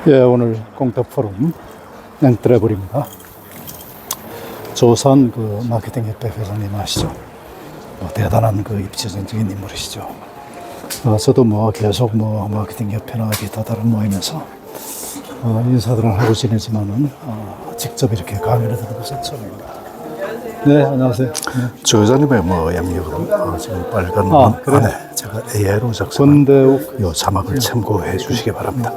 예, 오늘 공대 포럼 랭트래블입니다. 조선 마케팅 협회 회장님 아시죠? 대단한 입지전적인 인물이시죠. 저도 계속 마케팅 협회나 기타 다른 모임에서 인사들을 하고 지내지만은 직접 이렇게 강의를 듣는 것은 처음입니다. 네, 안녕하세요. 네. 조 회장님의 양력은 지금 빨간 그래? 안에 제가 AI로 작성한 권대욱 요 자막을 참고해 주시기 바랍니다.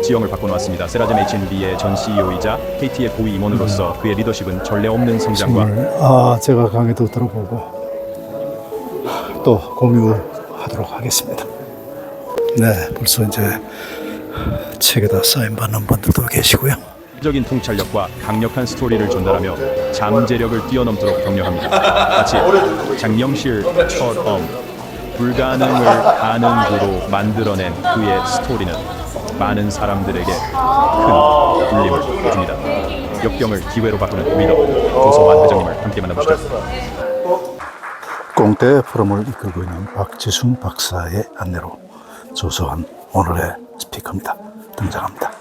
지형을 바꿔놓았습니다. 세라젬 H&B의 전 CEO이자 KT의 고위 임원으로서 그의 리더십은 전례 없는 성장과 정말 제가 강의도 들어보고 또 공유하도록 하겠습니다. 네, 벌써 이제 책에다 사인 받는 분들도 계시고요. 적인 통찰력과 강력한 스토리를 전달하며 잠재력을 뛰어넘도록 격려합니다. 마치 장영실처럼 불가능을 가능으로 만들어낸 그의 스토리는 많은 사람들에게 큰 울림을 줍니다. 역경을 기회로 바꾸는 리더 조소환 회장님을 함께 만나보시죠. 공대 포럼을 이끌고 있는 박지순 박사의 안내로 조소한 오늘의 스피커입니다. 등장합니다.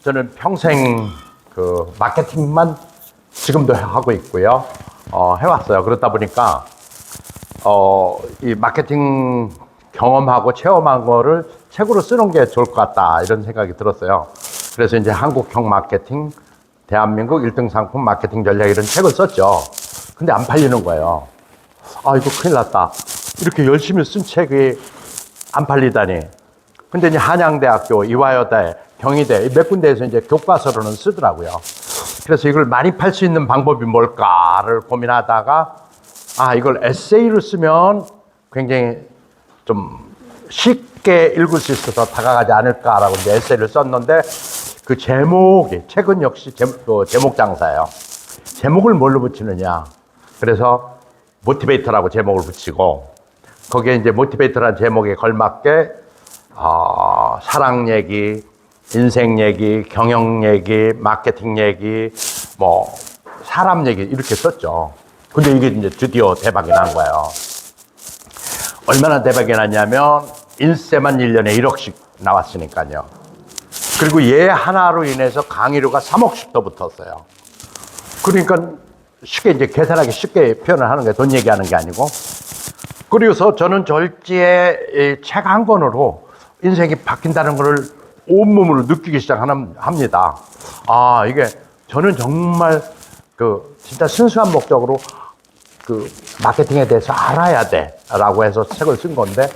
저는 평생 마케팅만 지금도 하고 있고요. 해왔어요. 그렇다 보니까 이 마케팅 경험하고 체험한 거를 책으로 쓰는 게 좋을 것 같다 이런 생각이 들었어요. 그래서 이제 한국형 마케팅, 대한민국 1등 상품 마케팅 전략 이런 책을 썼죠. 근데 안 팔리는 거예요. 이거 큰일 났다. 이렇게 열심히 쓴 책이 안 팔리다니. 근데 이제 한양대학교, 이화여대, 경희대 몇 군데에서 이제 교과서로는 쓰더라고요. 그래서 이걸 많이 팔 수 있는 방법이 뭘까를 고민하다가 이걸 에세이를 쓰면 굉장히 좀 쉽게 읽을 수 있어서 다가가지 않을까라고 이제 에세이를 썼는데 그 제목이 책은 역시 제목 장사예요. 제목을 뭘로 붙이느냐. 그래서 모티베이터라고 제목을 붙이고 거기에 이제 모티베이터라는 제목에 걸맞게 사랑 얘기, 인생 얘기, 경영 얘기, 마케팅 얘기, 사람 얘기 이렇게 썼죠. 근데 이게 이제 드디어 대박이 난 거예요. 얼마나 대박이 났냐면 인세만 1년에 1억씩 나왔으니까요. 그리고 얘 하나로 인해서 강의료가 3억씩 더 붙었어요. 그러니까 쉽게 이제 계산하기 쉽게 표현을 하는 게 돈 얘기하는 게 아니고. 그리고서 저는 절지에 책 한 권으로 인생이 바뀐다는 것을 온몸으로 느끼기 시작합니다. 이게 저는 정말 진짜 순수한 목적으로 마케팅에 대해서 알아야 돼 라고 해서 책을 쓴 건데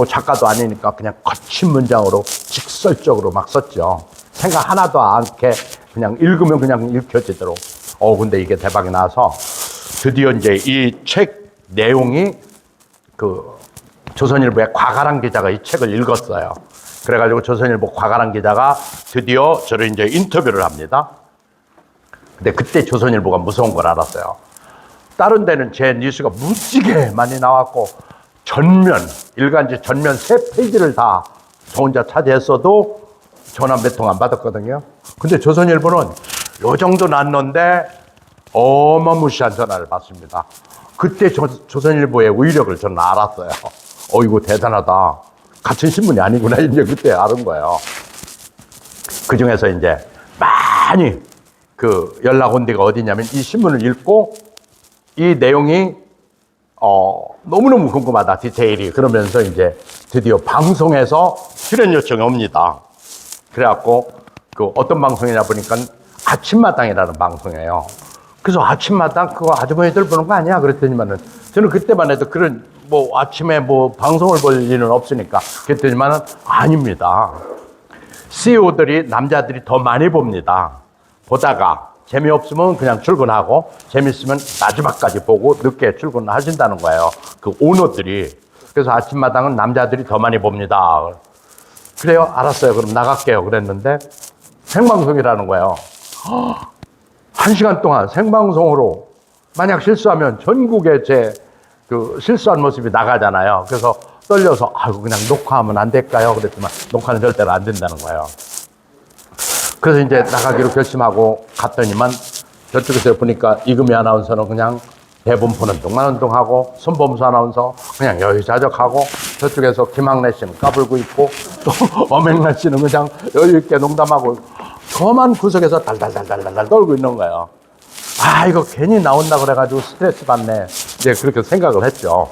작가도 아니니까 그냥 거친 문장으로 직설적으로 막 썼죠. 생각 하나도 않게 그냥 읽으면 그냥 읽혀지도록. 근데 이게 대박이 나서 드디어 이제 이 책 내용이 조선일보의 곽아랑 기자가 이 책을 읽었어요. 그래가지고 조선일보 곽아랑 기자가 드디어 저를 이제 인터뷰를 합니다. 근데 그때 조선일보가 무서운 걸 알았어요. 다른 데는 제 뉴스가 무지개 많이 나왔고 일간지 전면 3페이지를 다 저 혼자 차지했어도 전화 몇 통 안 받았거든요. 근데 조선일보는 요 정도 났는데 어마무시한 전화를 받습니다. 그때 조선일보의 위력을 저는 알았어요. 이거 대단하다. 같은 신문이 아니구나 이제 그때 알은 거예요. 그 중에서 이제 많이 연락 온 데가 어디냐면 이 신문을 읽고 이 내용이 너무너무 궁금하다 디테일이. 그러면서 이제 드디어 방송에서 출연 요청이 옵니다. 그래갖고 어떤 방송이냐 보니까 아침마당이라는 방송이에요. 그래서 아침마당 그거 아주머니들 보는 거 아니야 그랬더니만은 저는 그때만 해도 그런 아침에 방송을 볼 일은 없으니까 그랬더니만은 아닙니다. CEO들이 남자들이 더 많이 봅니다. 보다가 재미없으면 그냥 출근하고 재밌으면 마지막까지 보고 늦게 출근하신다는 거예요. 오너들이. 그래서 아침마당은 남자들이 더 많이 봅니다. 그래요? 알았어요. 그럼 나갈게요. 그랬는데 생방송이라는 거예요. 1시간 동안 생방송으로 만약 실수하면 전국에 제 실수한 모습이 나가잖아요. 그래서 떨려서 그냥 녹화하면 안 될까요? 그랬지만 녹화는 절대로 안 된다는 거예요. 그래서 이제 나가기로 결심하고 갔더니만 저쪽에서 보니까 이금희 아나운서는 그냥 대본 보는 동만 운동하고 손범수 아나운서 그냥 여유자적하고 저쪽에서 김학래 씨는 까불고 있고 또 엄행란 씨는 그냥 여유 있게 농담하고 저만 구석에서 달달달달달 떨고 있는 거예요. 아, 이거 괜히 나온다 그래가지고 스트레스 받네. 이제 그렇게 생각을 했죠.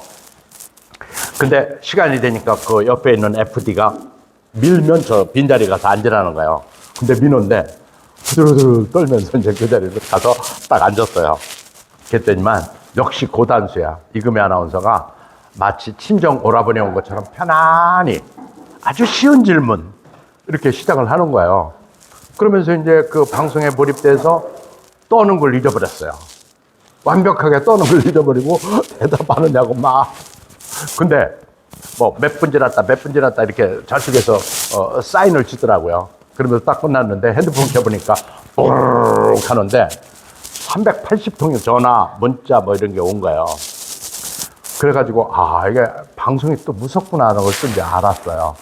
근데 시간이 되니까 그 옆에 있는 FD가 밀면 저 빈자리 가서 앉으라는 거예요. 근데 민호인데 후들후들 떨면서 이제 그 자리로 가서 딱 앉았어요. 그랬더니만 역시 고단수야. 이금희 아나운서가 마치 친정 오라버니 온 것처럼 편안히 아주 쉬운 질문 이렇게 시작을 하는 거예요. 그러면서 이제 그 방송에 몰입돼서 떠는 걸 잊어버렸어요. 완벽하게 떠는 걸 잊어버리고 대답하느냐고 막. 근데 뭐 몇 분 지났다 이렇게 저쪽에서 사인을 주더라고요. 그러면서 딱 끝났는데 핸드폰 켜보니까 뽀르르 하는데 380통의 전화, 문자 뭐 이런 게 온 거예요. 그래가지고 아, 이게 방송이 또 무섭구나 하는 걸 또 이제 알았어요.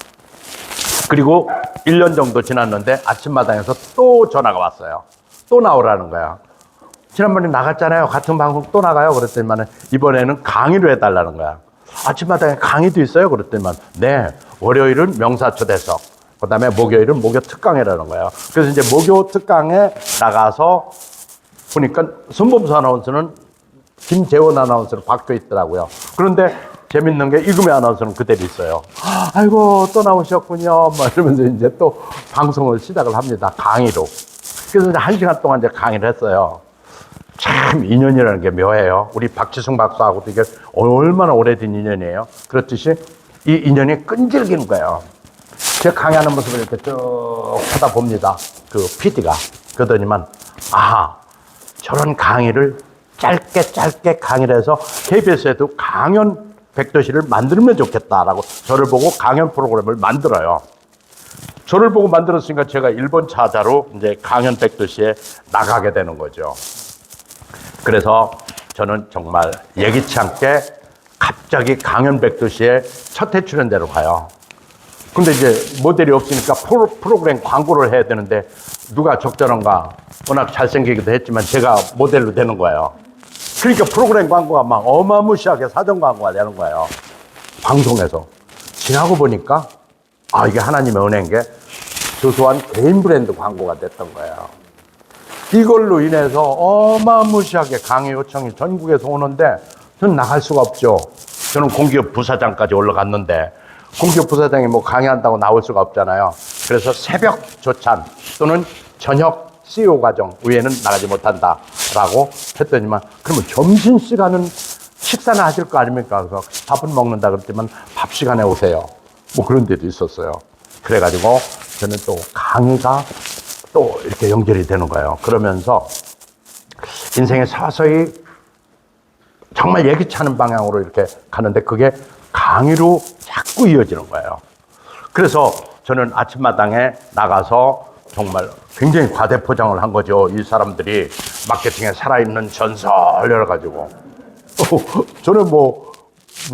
그리고 1년 정도 지났는데 아침마당에서 또 전화가 왔어요. 또 나오라는 거야. 지난번에 나갔잖아요. 같은 방송 또 나가요. 그랬더니만 이번에는 강의로 해달라는 거야. 아침마당에 강의도 있어요. 그랬더니만 네, 월요일은 명사초대석, 그 다음에 목요일은 목요 특강이라는 거예요. 그래서 이제 목요 특강에 나가서 보니까 손범수 아나운서는 김재원 아나운서로 바뀌어 있더라고요. 그런데 재밌는 게 이금희 아나운서는 그대로 있어요. 아이고, 또 나오셨군요. 막 이러면서 이제 또 방송을 시작을 합니다. 강의로. 그래서 이제 1시간 동안 이제 강의를 했어요. 참 인연이라는 게 묘해요. 우리 박지승 박사하고도 이게 얼마나 오래된 인연이에요. 그렇듯이 이 인연이 끈질기는 거예요. 제가 강의하는 모습을 이렇게 쭉 하다 봅니다. 그 PD가. 그러더니만, 아하, 저런 강의를 짧게 강의를 해서 KBS에도 강연 백도시를 만들면 좋겠다라고 저를 보고 강연 프로그램을 만들어요. 저를 보고 만들었으니까 제가 일본 차자로 이제 강연 백도시에 나가게 되는 거죠. 그래서 저는 정말 예기치 않게 갑자기 강연 백도시에 첫 회 출연대로 가요. 근데 이제 모델이 없으니까 프로그램 광고를 해야 되는데 누가 적절한가? 워낙 잘생기기도 했지만 제가 모델로 되는 거예요. 그러니까 프로그램 광고가 막 어마무시하게 사전 광고가 되는 거예요. 방송에서. 지나고 보니까 아, 이게 하나님의 은혜인 게 소소한 개인 브랜드 광고가 됐던 거예요. 이걸로 인해서 어마무시하게 강의 요청이 전국에서 오는데 저는 나갈 수가 없죠. 저는 공기업 부사장까지 올라갔는데 공기업 부사장이 뭐 강의한다고 나올 수가 없잖아요. 그래서 새벽 조찬 또는 저녁 CEO 과정 외에는 나가지 못한다라고 했더니만 그러면 점심시간은 식사는 하실 거 아닙니까? 그래서 밥은 먹는다 그랬지만 밥 시간에 오세요. 뭐 그런 데도 있었어요. 그래가지고 저는 또 강의가 또 이렇게 연결이 되는 거예요. 그러면서 인생에 서서히 정말 예기치 않은 방향으로 이렇게 가는데 그게 강의로 자꾸 이어지는 거예요. 그래서 저는 아침마당에 나가서 정말 굉장히 과대포장을 한 거죠. 이 사람들이 마케팅에 살아있는 전설 열어가지고. 저는 뭐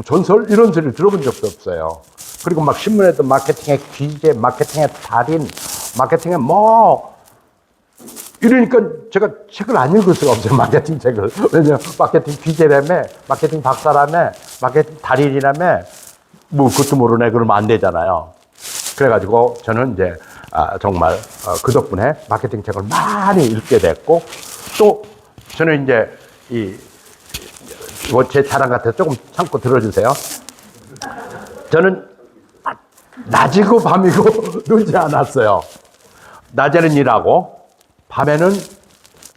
전설 이런 소리를 들어본 적도 없어요. 그리고 막 신문에도 마케팅의 귀재, 마케팅의 달인, 마케팅의 뭐 이러니까 제가 책을 안 읽을 수가 없어요. 마케팅 책을. 왜냐면 마케팅 귀재라며, 마케팅 박사라며, 마케팅 달인이라며 뭐 그것도 모르네 그러면 안 되잖아요. 그래가지고 저는 이제 정말 그 덕분에 마케팅 책을 많이 읽게 됐고 또 저는 이제 제 자랑 같아서 조금 참고 들어주세요. 저는 낮이고 밤이고 놀지 않았어요. 낮에는 일하고 밤에는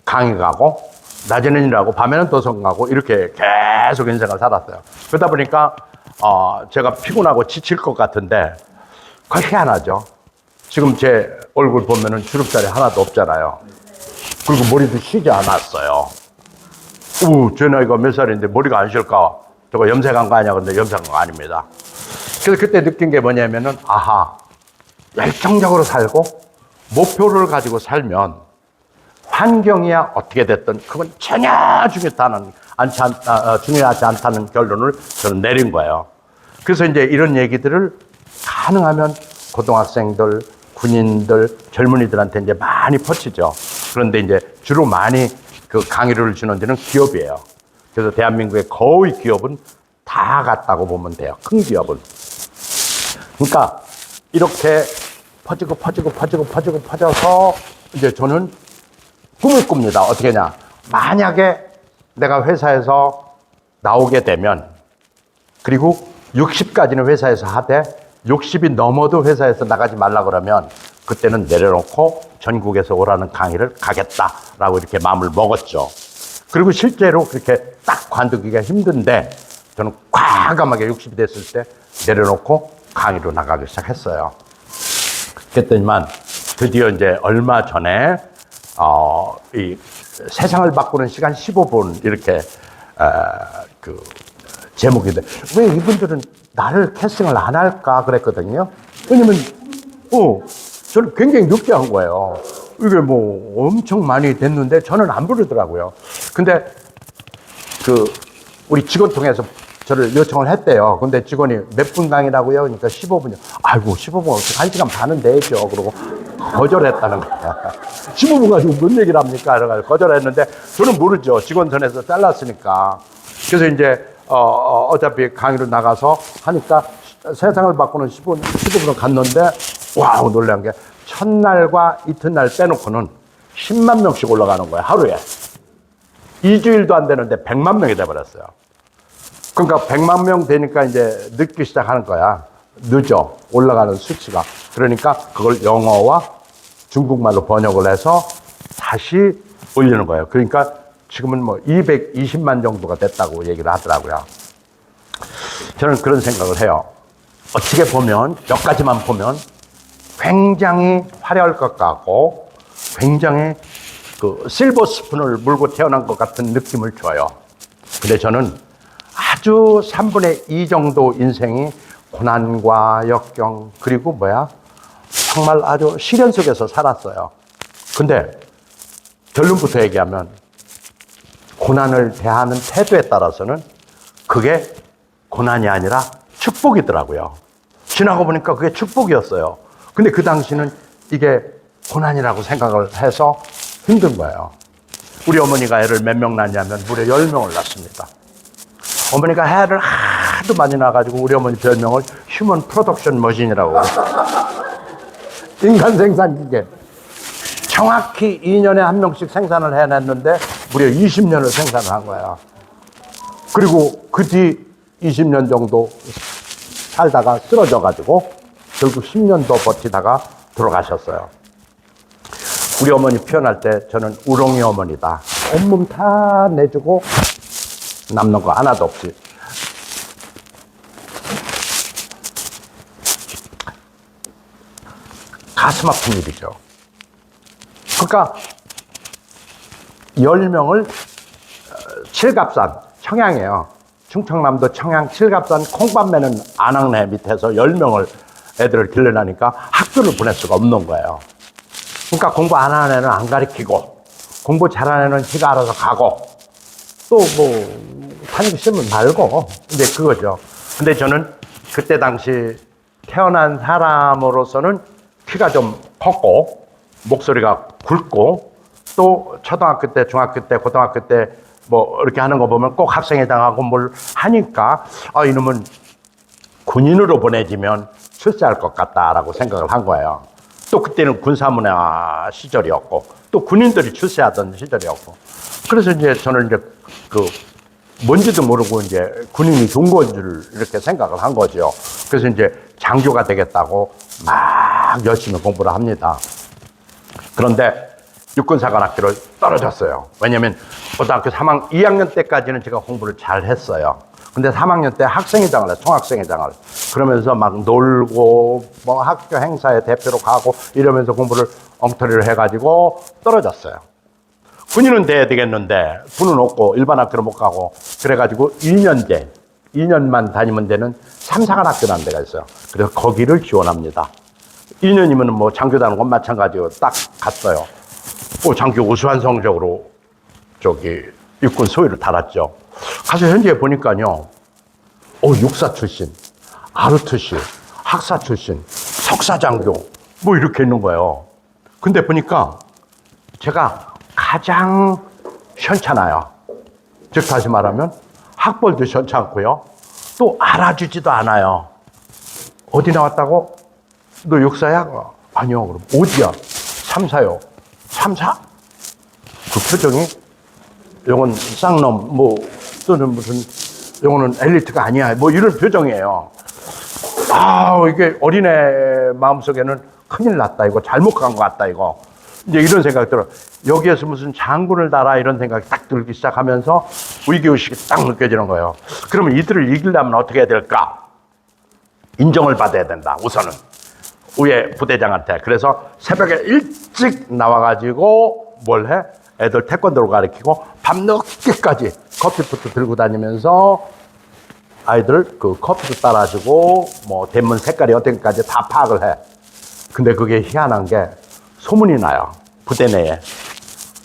강의 가고 낮에는 일하고 밤에는 도서관 가고 이렇게 계속 인생을 살았어요. 그러다 보니까 제가 피곤하고 지칠 것 같은데 그걸 희한하죠. 지금 제 얼굴 보면은 주름살이 하나도 없잖아요. 그리고 머리도 쉬지 않았어요. 제 나이가 몇 살인데 머리가 안 쉴까? 저거 염색한 거 아니야? 근데 염색한 거 아닙니다. 그래서 그때 느낀 게 뭐냐면은 아하, 열정적으로 살고 목표를 가지고 살면 환경이야 어떻게 됐든 그건 전혀 중요하지 않다는 결론을 저는 내린 거예요. 그래서 이제 이런 얘기들을 가능하면 고등학생들, 군인들, 젊은이들한테 이제 많이 퍼치죠. 그런데 이제 주로 많이 그 강의를 주는 데는 기업이에요. 그래서 대한민국의 거의 기업은 다 같다고 보면 돼요. 큰 기업은. 그러니까 이렇게 퍼져서 이제 저는 꿈을 꿉니다. 어떻게 하냐. 만약에 내가 회사에서 나오게 되면, 그리고 60까지는 회사에서 하되 60이 넘어도 회사에서 나가지 말라 그러면 그때는 내려놓고 전국에서 오라는 강의를 가겠다라고 이렇게 마음을 먹었죠. 그리고 실제로 그렇게 딱 관두기가 힘든데 저는 과감하게 60이 됐을 때 내려놓고 강의로 나가기 시작했어요. 그랬더니만 드디어 이제 얼마 전에 이 세상을 바꾸는 시간 15분 이렇게 그 제목이 돼. 왜 이분들은 나를 캐스팅을 안 할까 그랬거든요. 왜냐면 저는 굉장히 늦게 한 거예요. 이게 뭐 엄청 많이 됐는데 저는 안 부르더라고요. 근데 그 우리 직원 통해서 저를 요청을 했대요. 근데 직원이 몇 분 강의라고요? 그러니까 15분이요. 아이고 15분 어떻게 1시간 반은 되죠. 그러고 거절했다는 거야. 15분 가지고 뭔 얘기를 합니까? 그래가지고 거절했는데 저는 모르죠. 직원선에서 잘랐으니까. 그래서 이제 어차피 강의로 나가서 하니까 세상을 바꾸는 15분을 갔는데 와우 놀란 게 첫날과 이튿날 빼놓고는 10만 명씩 올라가는 거예요. 하루에. 2주일도 안 되는데 100만 명이 돼버렸어요. 그러니까 100만 명 되니까 이제 늦기 시작하는 거야. 늦어. 올라가는 수치가. 그러니까 그걸 영어와 중국말로 번역을 해서 다시 올리는 거예요. 그러니까 지금은 뭐 220만 정도가 됐다고 얘기를 하더라고요. 저는 그런 생각을 해요. 어떻게 보면, 몇 가지만 보면 굉장히 화려할 것 같고 굉장히 그 실버 스푼을 물고 태어난 것 같은 느낌을 줘요. 근데 저는 아주 3분의 2 정도 인생이 고난과 역경, 그리고 정말 아주 시련 속에서 살았어요. 근데 결론부터 얘기하면 고난을 대하는 태도에 따라서는 그게 고난이 아니라 축복이더라고요. 지나고 보니까 그게 축복이었어요. 근데 그 당시는 이게 고난이라고 생각을 해서 힘든 거예요. 우리 어머니가 애를 몇 명 낳냐면 무려 10명을 낳습니다. 어머니가 애를 하도 많이 낳아가지고 우리 어머니 별명을 휴먼 프로덕션 머신이라고 인간 생산기계. 정확히 2년에 한 명씩 생산을 해냈는데 무려 20년을 생산을 한 거야. 그리고 그 뒤 20년 정도 살다가 쓰러져가지고 결국 10년 더 버티다가 돌아가셨어요. 우리 어머니 표현할 때 저는 우롱이 어머니다. 온몸 다 내주고 남는 거 하나도 없이. 가슴 아픈 일이죠. 그러니까 10명을 칠갑산, 청양이에요. 충청남도 청양 칠갑산 콩밭매는 안악내 밑에서 10명을 애들을 길러내니까 학교를 보낼 수가 없는 거예요. 그러니까 공부 안 하는 애는 안 가르치고, 공부 잘하는 애는 지가 알아서 가고, 또 다니기 싫으면 말고, 근데 그거죠. 근데 저는 그때 당시 태어난 사람으로서는 키가 좀 컸고, 목소리가 굵고, 또 초등학교 때, 중학교 때, 고등학교 때 이렇게 하는 거 보면 꼭 학생회장하고 뭘 하니까, 이놈은 군인으로 보내지면 출세할 것 같다라고 생각을 한 거예요. 또 그때는 군사문화 시절이었고, 또 군인들이 출세하던 시절이었고, 그래서 이제 저는 이제 뭔지도 모르고 이제 군인이 좋은 건 줄 이렇게 생각을 한 거죠. 그래서 이제 장교가 되겠다고 막 열심히 공부를 합니다. 그런데 육군사관학교를 떨어졌어요. 왜냐면 고등학교 2학년 때까지는 제가 공부를 잘 했어요. 근데 3학년 때 학생회장을 했어요. 총학생회장을. 그러면서 막 놀고 학교 행사에 대표로 가고 이러면서 공부를 엉터리로 해가지고 떨어졌어요. 군인은 돼야 되겠는데 군은 없고 일반 학교를 못 가고 그래가지고 2년만 다니면 되는 삼사관학교라는 데가 있어요. 그래서 거기를 지원합니다. 2년이면 장교다는 건 마찬가지로 딱 갔어요. 장교 우수한 성적으로 육군 소위를 달았죠. 가서 현지에 보니까요, 육사 출신, ROTC, 학사 출신, 석사장교, 이렇게 있는 거예요. 근데 보니까 제가 가장 시원찮아요. 즉, 다시 말하면 학벌도 시원찮고요. 또 알아주지도 않아요. 어디 나왔다고? 너 역사야? 아니요. 그럼 어디야? 3사요. 3사? 그 표정이 이건 쌍놈 뭐 또는 무슨 이거는 엘리트가 아니야 뭐 이런 표정이에요. 아 이게 어린애 마음속에는 큰일 났다 이거 잘못 간 것 같다 이거 이제 이런 생각이 들어. 여기에서 무슨 장군을 달아 이런 생각이 딱 들기 시작하면서 위기의식이 딱 느껴지는 거예요. 그러면 이들을 이기려면 어떻게 해야 될까? 인정을 받아야 된다 우선은 위에 부대장한테. 그래서 새벽에 일찍 나와가지고 뭘 해? 애들 태권도를 가르치고 밤늦게까지 커피부터 들고 다니면서 아이들 그 커피도 따라주고 뭐 대문 색깔이 어떤까지 다 파악을 해. 근데 그게 희한한 게 소문이 나요. 부대 내에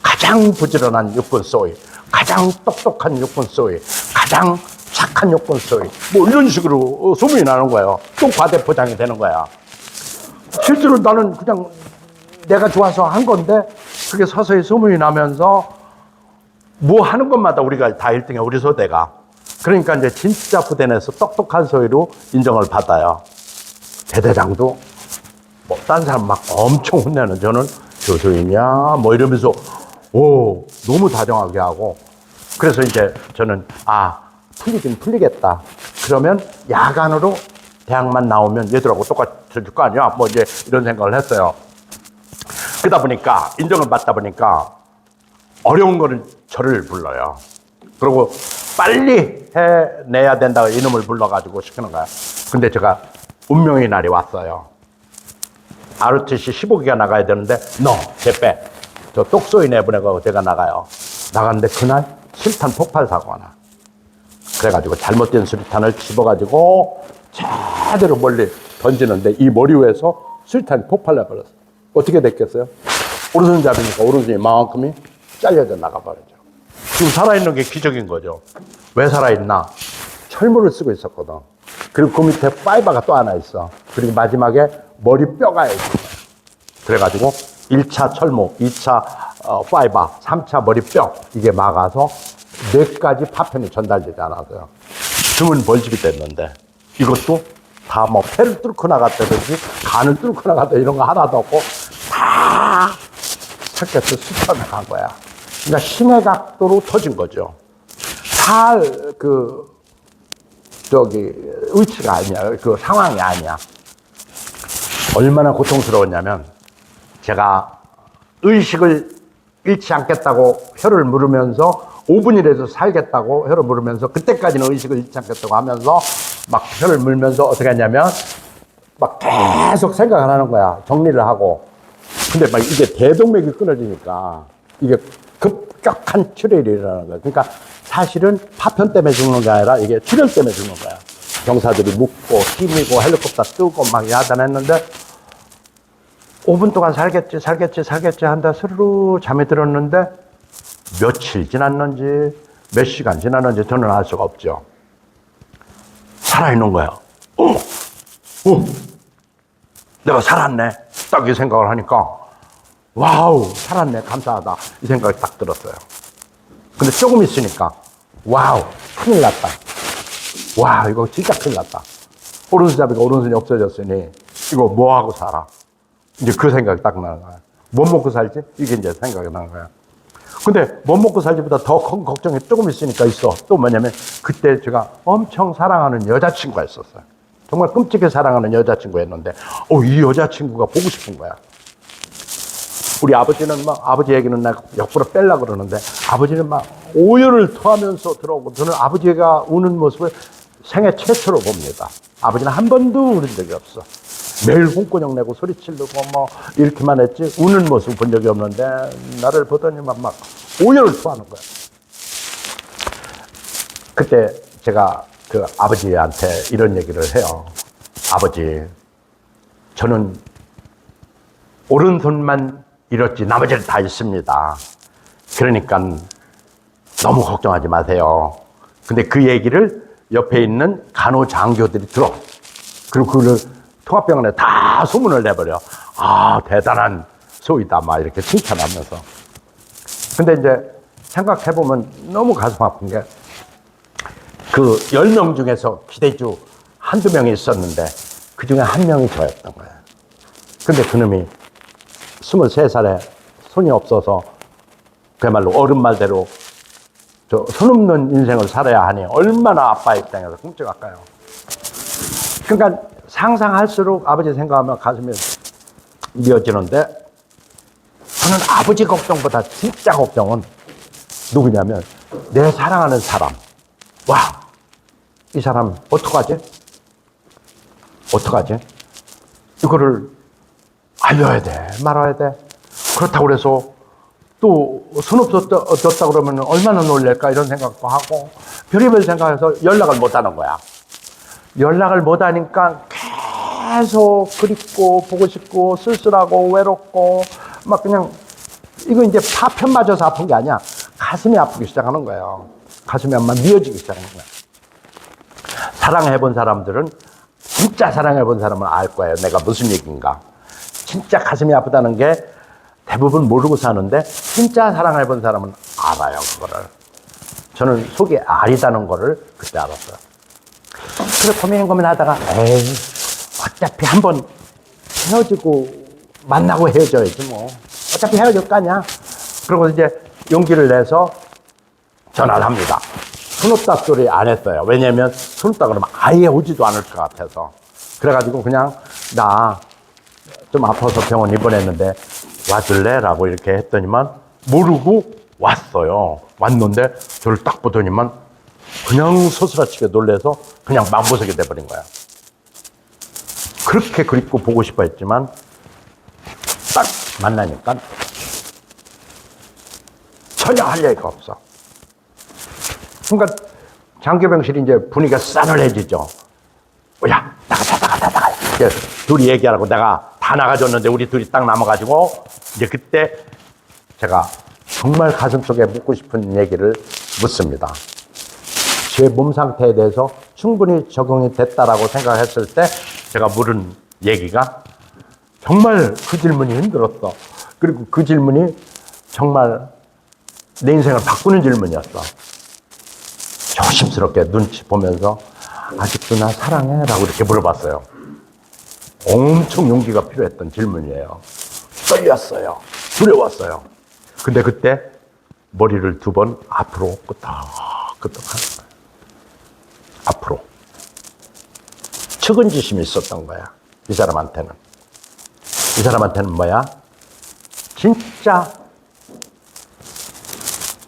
가장 부지런한 육군 소위, 가장 똑똑한 육군 소위, 가장 착한 육군 소위 뭐 이런 식으로 소문이 나는 거예요. 또 과대포장이 되는 거야. 실제로 나는 그냥 내가 좋아서 한 건데 그게 서서히 소문이 나면서 뭐 하는 것마다 우리가 다 1등이야 우리 소대가. 그러니까 이제 진짜 부대 내에서 똑똑한 소위로 인정을 받아요. 대대장도 뭐 딴 사람 막 엄청 혼내는 저는 교수이냐 뭐 이러면서 오 너무 다정하게 하고. 그래서 이제 저는 풀리긴 풀리겠다. 그러면 야간으로 대학만 나오면 얘들하고 똑같을 거 아니야 뭐 이제 이런 생각을 했어요. 그러다 보니까 인정을 받다 보니까 어려운 거는 저를 불러요. 그리고 빨리 해내야 된다고 이놈을 불러가지고 시키는 거야. 근데 제가 운명의 날이 왔어요. ROTC 15기가 나가야 되는데 너 제빼 저 똑소이 내보내고 제가 나가요. 나갔는데 그날 실탄 폭발 사고가 나. 그래가지고 잘못된 수리탄을 집어가지고 제대로 멀리 던지는데 이 머리 위에서 수리탄이 폭발해버렸어. 어떻게 됐겠어요? 오른손잡이니까 오른손이 만큼이 잘려져 나가버리죠. 지금 살아있는 게 기적인 거죠. 왜 살아있나? 철물을 쓰고 있었거든. 그리고 그 밑에 파이버가 또 하나 있어. 그리고 마지막에 머리 뼈가 있어. 그래가지고 1차 철모, 2차 파이버, 3차 머리 뼈 이게 막아서 4가지 파편이 전달되지 않았어요. 주문 벌집이 됐는데 이것도 다 뭐 폐를 뚫고 나갔다든지 간을 뚫고 나갔다 이런 거 하나도 없고 다 섞여서 스쳐나간 거야. 그러니까 신의 각도로 터진 거죠. 위치가 아니야. 그 상황이 아니야. 얼마나 고통스러웠냐면 제가 의식을 잃지 않겠다고 혀를 물으면서 5분이라도 살겠다고 혀를 물으면서 그때까지는 의식을 잃지 않겠다고 하면서 막 혀를 물면서 어떻게 했냐면 막 계속 생각을 하는 거야. 정리를 하고. 근데 막 이게 대동맥이 끊어지니까 이게 급격한 출혈이 일어나는 거야. 그러니까 사실은 파편 때문에 죽는 게 아니라 이게 출혈 때문에 죽는 거야. 병사들이 묻고 힘이고 헬리콥터 뜨고 막 야단했는데 5분 동안 살겠지 한다 스르르 잠이 들었는데 며칠 지났는지 몇 시간 지났는지 저는 알 수가 없죠. 살아있는 거야. 내가 살았네. 딱 이 생각을 하니까 와우 살았네 감사하다 이 생각이 딱 들었어요. 근데 조금 있으니까 와우 큰일 났다. 와 이거 진짜 큰일 났다. 오른손잡이가 오른손이 없어졌으니 이거 뭐하고 살아. 이제 그 생각이 딱 나는 거야. 뭐 먹고 살지? 이게 이제 생각이 나는 거야. 근데 뭐 먹고 살지보다 더 큰 걱정이 조금 있으니까 있어. 또 뭐냐면 그때 제가 엄청 사랑하는 여자친구가 있었어요. 정말 끔찍하게 사랑하는 여자친구였는데 이 여자친구가 보고 싶은 거야. 우리 아버지는 막 아버지 얘기는 내가 옆으로 빼려고 그러는데 아버지는 막 오열을 토하면서 들어오고 저는 아버지가 우는 모습을 생애 최초로 봅니다. 아버지는 한 번도 우는 적이 없어. 매일 홍군형 내고 소리 치르고 뭐 이렇게만 했지 우는 모습 본 적이 없는데 나를 보더니만 막 오열을 토하는 거야. 그때 제가 그 아버지한테 이런 얘기를 해요. 아버지, 저는 오른손만 잃었지 나머지는 다 있습니다. 그러니까 너무 걱정하지 마세요. 근데 그 얘기를 옆에 있는 간호장교들이 들어. 그리고 그걸 통합병원에 다 소문을 내버려. 대단한 소위다 막 이렇게 칭찬하면서. 근데 이제 생각해보면 너무 가슴 아픈 게 그 10명 중에서 기대주 한두 명이 있었는데 그 그 중에 한 명이 저였던 거예요. 근데 그놈이 23살에 손이 없어서 그야말로 어른 말대로 저 손 없는 인생을 살아야 하니 얼마나 아빠 입장에서 끔찍할까요? 그러니까 상상할수록 아버지 생각하면 가슴이 미어지는데 저는 아버지 걱정보다 진짜 걱정은 누구냐면 내 사랑하는 사람. 와, 이 사람 어떡하지? 어떡하지? 이거를 알려야 돼, 말아야 돼. 그렇다고 그래서 또 손 없어졌다 그러면 얼마나 놀랄까 이런 생각도 하고 별의별 생각해서 연락을 못 하는 거야. 연락을 못 하니까 계속 그립고 보고 싶고 쓸쓸하고 외롭고 막 그냥 이거 이제 파편 맞아서 아픈 게 아니야. 가슴이 아프기 시작하는 거예요. 가슴이 막 미어지기 시작하는 거야. 사랑해본 사람들은 진짜 사랑해본 사람은 알 거예요. 내가 무슨 얘기인가. 진짜 가슴이 아프다는 게 대부분 모르고 사는데 진짜 사랑해본 사람은 알아요. 그거를. 저는 속이 아리다는 거를 그때 알았어요. 그래 고민하다가 에이 어차피 한번 헤어지고 만나고 헤어져야지 뭐. 어차피 헤어질 거 아니야. 그리고 이제 용기를 내서 전화를 합니다. 손 없다 소리 안 했어요. 왜냐면 손 없다 그러면 아예 오지도 않을 것 같아서. 그래가지고 그냥 나 좀 아파서 병원 입원했는데 와줄래? 라고 이렇게 했더니만 모르고 왔어요. 왔는데 저를 딱 보더니만 그냥 소스라치게 놀래서 그냥 맘부석이 돼버린 거야. 그렇게 그립고 보고 싶어 했지만 딱 만나니까 전혀 할 얘기가 없어. 그러니까 장기병실이 이제 분위기가 싸늘해지죠. 야, 나가. 둘이 얘기하라고 내가 다 나가줬는데 우리 둘이 딱 남아가지고 이제 그때 제가 정말 가슴속에 묻고 싶은 얘기를 묻습니다. 제 몸 상태에 대해서 충분히 적응이 됐다라고 생각했을 때 제가 물은 얘기가 정말 그 질문이 힘들었어. 그리고 그 질문이 정말 내 인생을 바꾸는 질문이었어. 조심스럽게 눈치 보면서 아직도 나 사랑해? 라고 이렇게 물어봤어요. 엄청 용기가 필요했던 질문이에요. 떨렸어요. 두려웠어요. 근데 그때 머리를 2번 앞으로 끄덕끄덕 하는 거예요. 앞으로. 측은지심이 있었던 거야. 이 사람한테는. 이 사람한테는 뭐야? 진짜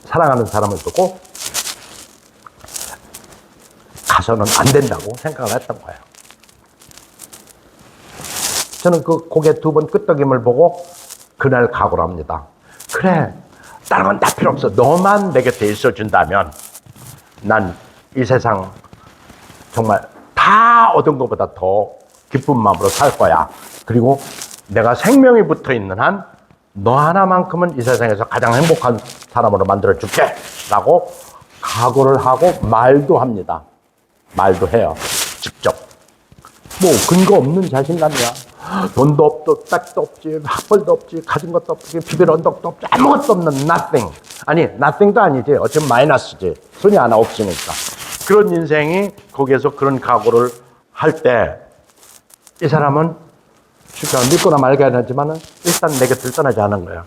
사랑하는 사람을 두고 가서는 안 된다고 생각을 했던 거예요. 저는 그 고개 2번 끄덕임을 보고 그날 각오를 합니다. 그래, 다른 건 다 필요 없어. 너만 내 곁에 있어준다면 난 이 세상 정말 다 얻은 것보다 더 기쁜 마음으로 살 거야. 그리고 내가 생명이 붙어 있는 한 너 하나만큼은 이 세상에서 가장 행복한 사람으로 만들어줄게. 라고 각오를 하고 말도 합니다. 말도 해요. 직접. 뭐 근거 없는 자신감이야. 돈도 없고 백도 없지, 학벌도 없지, 가진 것도 없지, 비빌 언덕도 없지, 아무것도 없는 nothing. 아니 nothing도 아니지. 어쩌면 마이너스지. 손이 하나 없으니까. 그런 인생이 거기에서 그런 각오를 할 때 이 사람은 진짜 믿거나 말거나 하지만은 일단 내 곁을 떠나지 않은 거야.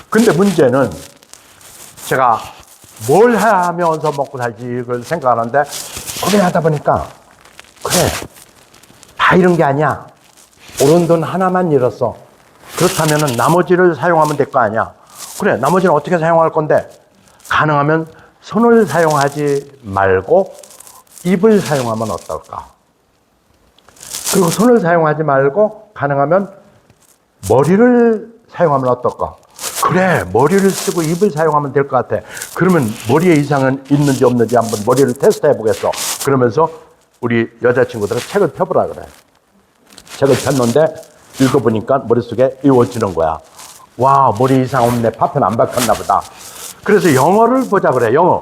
근데 문제는 제가 뭘 하면서 먹고 살지 이걸 생각하는데 고민하다 보니까 그래, 다 이런 게 아니야. 오른 돈 하나만 잃었어. 그렇다면 나머지를 사용하면 될 거 아니야. 그래, 나머지는 어떻게 사용할 건데? 가능하면 손을 사용하지 말고 입을 사용하면 어떨까? 그리고 손을 사용하지 말고 가능하면 머리를 사용하면 어떨까? 그래, 머리를 쓰고 입을 사용하면 될 것 같아. 그러면 머리에 이상은 있는지 없는지 한번 머리를 테스트해 보겠어. 그러면서 우리 여자친구들은 책을 펴보라 그래. 책을 폈는데 읽어보니까 머릿속에 이어지는 거야. 와, 머리 이상 없네. 파편 안 박혔나 보다. 그래서 영어를 보자 그래. 영어.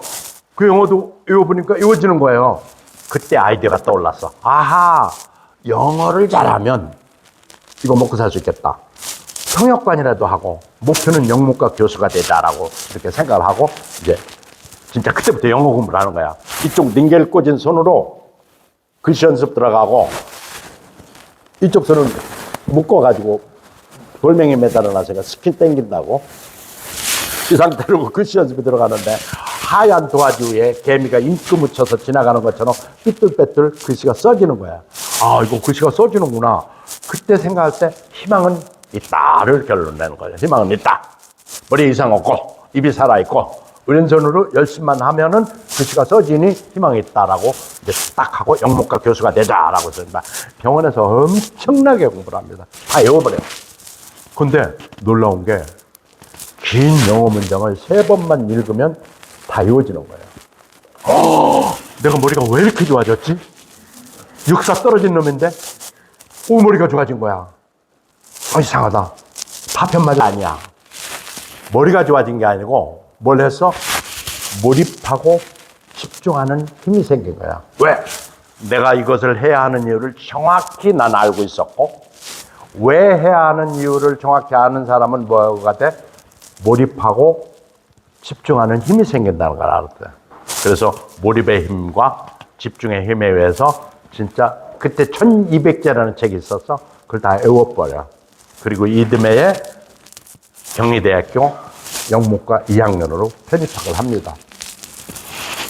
그 영어도 읽어보니까 이어지는 거예요. 그때 아이디어가 떠올랐어. 아하, 영어를 잘하면 이거 먹고 살 수 있겠다. 통역관이라도 하고 목표는 영문과 교수가 되자라고 이렇게 생각을 하고 이제 진짜 그때부터 영어 공부를 하는 거야. 이쪽 링겔 꽂은 손으로 글씨 연습 들어가고 이쪽 손은 묶어가지고 돌멩이 매달아놔서 스킨 땡긴다고. 이 상태로 글씨 연습이 들어가는데 하얀 도화지 위에 개미가 잉크 묻혀서 지나가는 것처럼 삐뚤빼뚤 글씨가 써지는 거야. 아, 이거 글씨가 써지는구나. 그때 생각할 때 희망은 있다를 결론 내는 거예요. 희망은 있다. 머리 이상 없고 입이 살아있고 왼손으로 열심만 하면은 글씨가 써지니 희망이 있다라고 이제 딱 하고 영문과 교수가 되자라고 했습니다. 병원에서 엄청나게 공부를 합니다. 다 외워버려요. 근데 놀라운 게 긴 영어 문장을 3번만 읽으면 다 외워지는 거예요. 내가 머리가 왜 이렇게 좋아졌지? 역사 떨어진 놈인데 머리가 좋아진 거야. 이상하다. 파편마저 아니야. 머리가 좋아진 게 아니고 뭘 했어? 몰입하고 집중하는 힘이 생긴 거야. 왜? 내가 이것을 해야 하는 이유를 정확히 난 알고 있었고, 왜 해야 하는 이유를 정확히 아는 사람은 뭐가 돼? 몰입하고 집중하는 힘이 생긴다는 걸 알았어요. 그래서 몰입의 힘과 집중의 힘에 의해서 진짜 그때 1200제라는 책이 있었어. 그걸 다 외워버려. 그리고 이듬해에 경희대학교 영문과 2학년으로 편입학을 합니다.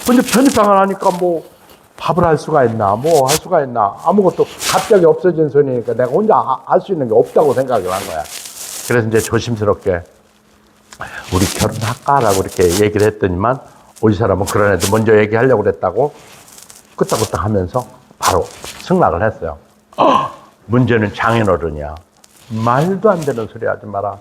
근데 편입학을 하니까 뭐 밥을 할 수가 있나, 뭐 할 수가 있나, 아무것도 갑자기 없어진 손이니까 내가 혼자 할 수 있는 게 없다고 생각을 한 거야. 그래서 이제 조심스럽게 우리 결혼할까라고 이렇게 얘기를 했더니만 우리 사람은 그런 애들 먼저 얘기하려고 그랬다고 끄떡끄떡 하면서 바로 승낙을 했어요. 문제는 장인어른이야. 말도 안 되는 소리 하지 마라.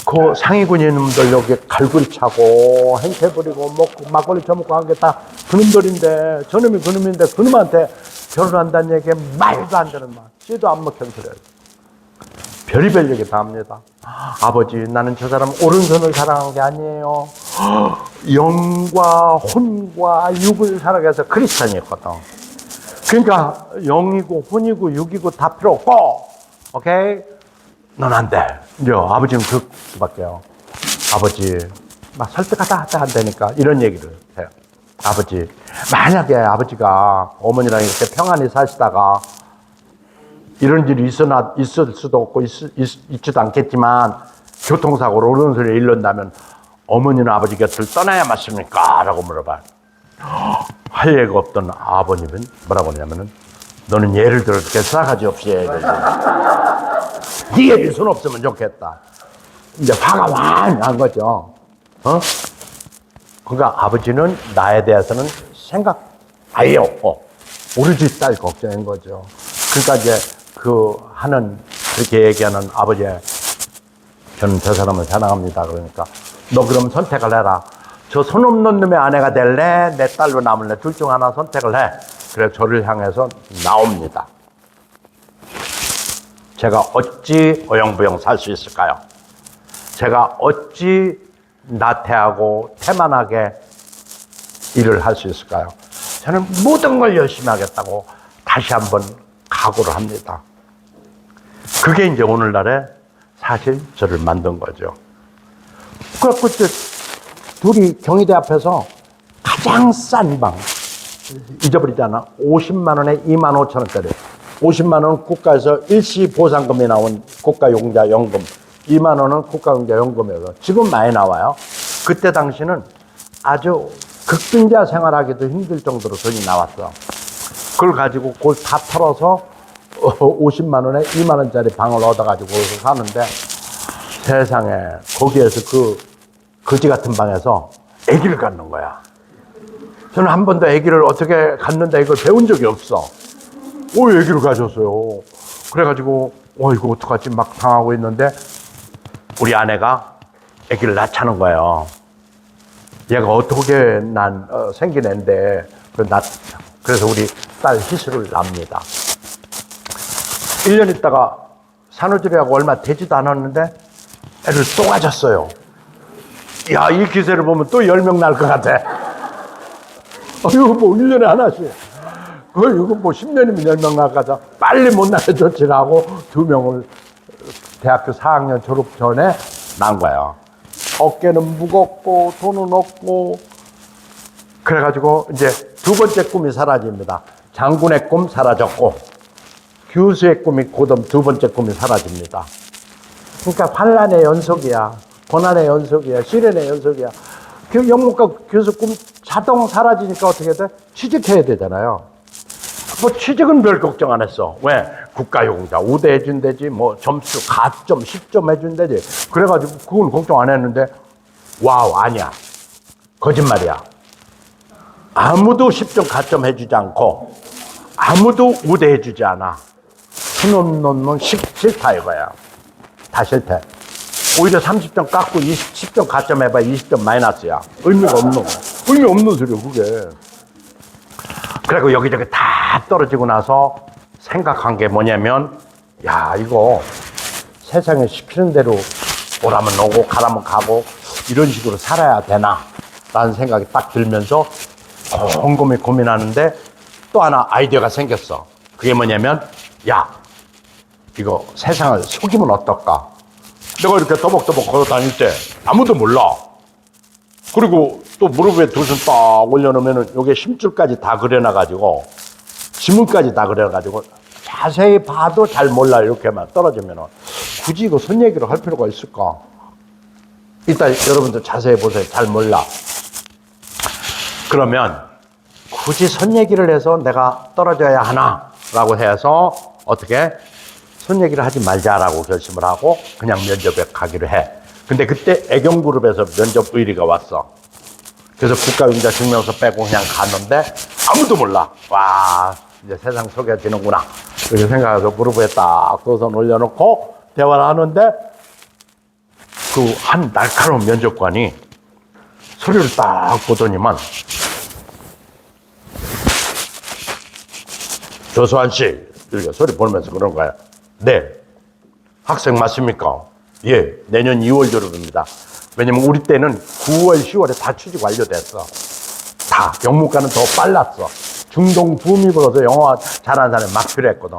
그 상위군인놈들 여기 갈굴 차고 행패 부리고 먹고 막걸리 처먹고 한 게 다 그놈들인데, 저놈이 그놈인데 그놈한테 결혼한다는 얘기에 말도 안 되는 말, 씨도 안 먹힌 소리. 별의별 얘기 다 합니다. 아버지, 나는 저 사람 오른손을 사랑한 게 아니에요. 영과 혼과 육을 사랑해서 크리스찬이었거든. 그러니까 영이고 혼이고 육이고 다 필요 없고, 오케이? 넌 안 돼. 이제 아버지는 그 수밖에요. 아버지, 막 설득하다 한다니까 이런 얘기를 해요. 아버지, 만약에 아버지가 어머니랑 이렇게 평안히 사시다가 이런 일이 있을 수도 없고 있지도 않겠지만 교통사고로 오른손을 잃는다면 어머니는 아버지 곁을 떠나야 맞습니까? 라고 물어봐요. 할 얘기가 없던 아버님은 뭐라고 하냐면은, 너는 예를 들어 이렇게 싸가지 없이 해야 되지. 네 애비 손 없으면 좋겠다. 이제 화가 많이 난 거죠. 그러니까 아버지는 나에 대해서는 생각 아예 없고 오로지 딸 걱정인 거죠. 그러니까 이제 그렇게 얘기하는 아버지의, 저는 저 사람을 사랑합니다. 그러니까 너 그럼 선택을 해라. 저 손 없는 놈의 아내가 될래? 내 딸로 남을래? 둘 중 하나 선택을 해. 그래서 저를 향해서 나옵니다. 제가 어찌 어영부영 살 수 있을까요? 제가 어찌 나태하고 태만하게 일을 할 수 있을까요? 저는 모든 걸 열심히 하겠다고 다시 한번 각오를 합니다. 그게 이제 오늘날에 사실 저를 만든 거죠. 그래갖고 둘이 경희대 앞에서 가장 싼 방, 잊어버리잖아. 50만 원에 2만 5천 원짜리. 50만 원은 국가에서 일시 보상금이 나온 국가용자연금, 2만 원은 국가용자연금이어서 지금 많이 나와요. 그때 당시는 아주 극빈자 생활하기도 힘들 정도로 돈이 나왔어. 그걸 가지고 그걸 다 털어서 50만 원에 2만 원짜리 방을 얻어가지고 거기서 사는데, 세상에 거기에서 그 거지 같은 방에서 아기를 갖는 거야. 저는 한 번도 아기를 어떻게 갖는다 이걸 배운 적이 없어. 아기를 가졌어요. 그래가지고 이거 어떡하지 막 당하고 있는데 우리 아내가 아기를 낳자는 거예요. 얘가 어떻게 생긴 애인데 그래서 우리 딸 희수를 납니다. 1년 있다가 산후조리하고 얼마 되지도 않았는데 애를 또 가졌어요. 야, 이 기세를 보면 또 10명 날 것 같아. 이거 뭐 1년에 하나씩. 이거 뭐 10년이면 10명 나가자. 빨리 못 나게 조치라고 2명을 대학교 4학년 졸업 전에 난 거예요. 어깨는 무겁고 돈은 없고. 그래가지고 이제 두 번째 꿈이 사라집니다. 장군의 꿈 사라졌고, 교수의 꿈이 곧은 두 번째 꿈이 사라집니다. 그러니까 환란의 연속이야. 고난의 연속이야. 시련의 연속이야. 그 영문과 교수 꿈 자동 사라지니까 어떻게 돼? 취직해야 되잖아요. 뭐 취직은 별 걱정 안 했어. 왜? 국가용자 우대 해준대지, 뭐 점수 가점 10점 해준대지. 그래가지고 그건 걱정 안 했는데, 와우, 아니야. 거짓말이야. 아무도 10점 가점 해주지 않고 아무도 우대 해주지 않아. 수능 논문 싫다 이거야. 다 실패. 오히려 30점 깎고 10점 가점 해봐 20점 마이너스야. 의미 없는 소리야 그게. 그리고 여기저기 다 떨어지고 나서 생각한 게 뭐냐면, 야, 이거 세상에 시키는 대로 오라면 오고 가라면 가고 이런 식으로 살아야 되나 라는 생각이 딱 들면서 곰곰이 고민하는데 또 하나 아이디어가 생겼어. 그게 뭐냐면, 야, 이거 세상을 속이면 어떨까? 내가 이렇게 또박또박 걸어 다닐 때 아무도 몰라. 그리고 또 무릎 위에 두 손 딱 올려놓으면 여기에 심줄까지 다 그려놔가지고 지문까지 다 그려가지고 자세히 봐도 잘 몰라. 이렇게만 떨어지면 굳이 이거 손 얘기를 할 필요가 있을까? 이따 여러분들 자세히 보세요. 잘 몰라. 그러면 굳이 손 얘기를 해서 내가 떨어져야 하나? 라고 해서 어떻게? 손 얘기를 하지 말자라고 결심을 하고 그냥 면접에 가기로 해. 근데 그때 애경그룹에서 면접 의뢰가 왔어. 그래서 국가용자 증명서 빼고 그냥 갔는데 아무도 몰라. 와, 이제 세상 속여지는구나. 그렇게 생각해서 무릎 위에 딱 두 손 올려놓고 대화를 하는데 그 한 날카로운 면접관이 서류를 딱 보더니만, 조수환 씨, 이렇게 소리 보면서 그런 거야. 네. 학생 맞습니까? 예. 내년 2월 졸업입니다. 왜냐면 우리 때는 9월, 10월에 다 취직 완료됐어. 다. 영문과는 더 빨랐어. 중동 붐이 불어서 영어 잘하는 사람이 막 필요했거든.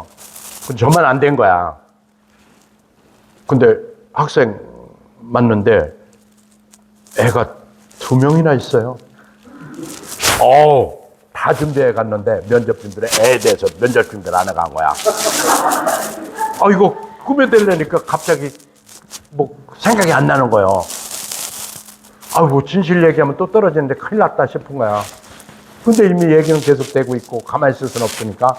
근데 저만 안 된 거야. 근데 학생 맞는데 애가 2명이나 있어요. 다 준비해 갔는데 면접 준비를 애에 대해서 면접 준비를 안 해간 거야. 이거 꾸며대려니까 갑자기 뭐 생각이 안 나는 거예요. 뭐 진실 얘기하면 또 떨어지는데 큰일 났다 싶은 거야. 근데 이미 얘기는 계속 되고 있고 가만히 있을 수는 없으니까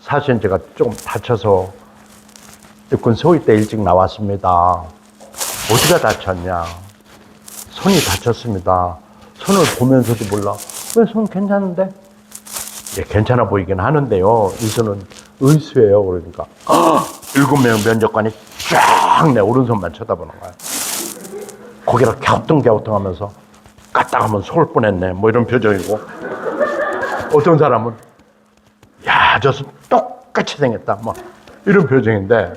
사실은 제가 조금 다쳐서 육군 소위 때 일찍 나왔습니다. 어디가 다쳤냐? 손이 다쳤습니다. 손을 보면서도 몰라. 왜 손 괜찮은데? 예, 괜찮아 보이긴 하는데요. 이 손은 의수예요. 그러니까 7명 면접관이 쫙 내 오른손만 쳐다보는 거야. 고개를 갸우뚱갸우뚱하면서 까딱하면 쏠 뻔했네. 뭐 이런 표정이고, 어떤 사람은 야, 저 손 똑같이 생겼다. 뭐 이런 표정인데,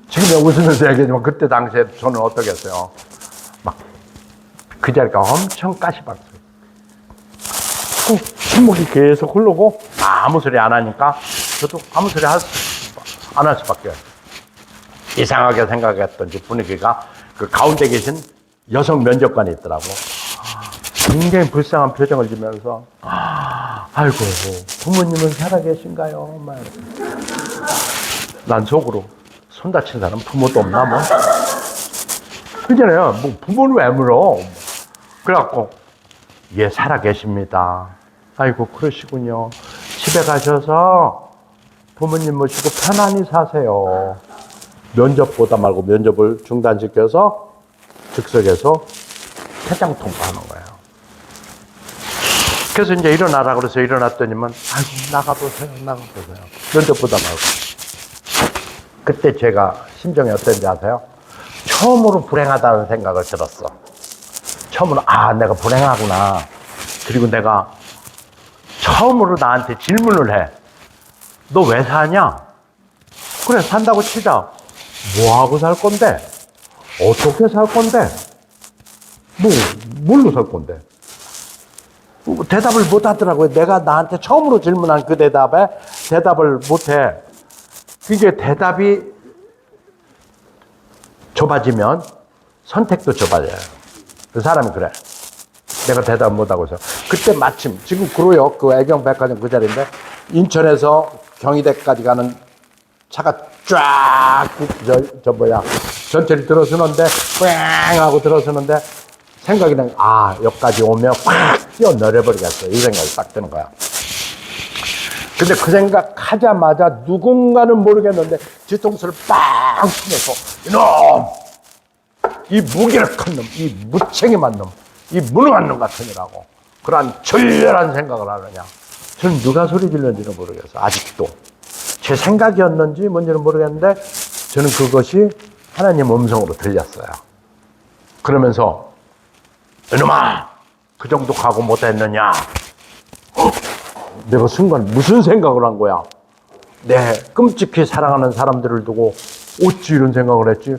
지금 웃으면서 얘기하지만 그때 당시에 저는 어떻겠어요? 막 그 자리가 엄청 가시박어요. 침묵이 계속 흐르고 아무 소리 안 하니까 저도 아무 소리 안 할 수밖에. 이상하게 생각했던지 분위기가 그 가운데 계신 여성 면접관이 있더라고. 굉장히 불쌍한 표정을 지면서 아이고 부모님은 살아계신가요? 막 난 속으로 손 다친 사람 부모도 없나 뭐. 그잖아요. 뭐 부모는 왜 물어? 그래갖고 예, 살아계십니다. 아이고 그러시군요. 집에 가셔서 부모님 모시고 편안히 사세요. 면접 보다 말고 면접을 중단시켜서 즉석에서 퇴장 통보하는 거예요. 그래서 이제 일어나라 그래서 일어났더니만 아이고 나가보세요. 면접 보다 말고. 그때 제가 심정이 어땠는지 아세요? 처음으로 불행하다는 생각을 들었어. 처음으로 내가 불행하구나. 그리고 내가 처음으로 나한테 질문을 해. 너 왜 사냐? 그래 산다고 치자. 뭐하고 살 건데? 어떻게 살 건데? 뭘로 살 건데? 대답을 못 하더라고요. 내가 나한테 처음으로 질문한 그 대답에 대답을 못 해. 그게 대답이 좁아지면 선택도 좁아져요. 그 사람이 그래. 내가 대답 못하고 있어. 그때 마침 지금 그로요. 그 애경백화점 그 자리인데 인천에서 경희대까지 가는 차가 쫙, 전체를 들어서는데, 꽝 하고 들어서는데, 생각이 난, 여기까지 오면 팍 뛰어내려버리겠어. 이 생각이 딱 드는 거야. 근데 그 생각하자마자 누군가는 모르겠는데, 뒤통수를 빵 치면서, 이놈! 이 무기력한 놈, 이 무책임한 놈, 이 무능한 놈 같은 이라고. 그러한 절렬한 생각을 하느냐. 저는 누가 소리 질렀는지는 모르겠어요. 아직도. 제 생각이었는지 뭔지는 모르겠는데 저는 그것이 하나님 음성으로 들렸어요. 그러면서 이놈아 그 정도 각오 못했느냐. 내가 순간 무슨 생각을 한 거야. 내 끔찍히 사랑하는 사람들을 두고 어찌 이런 생각을 했지.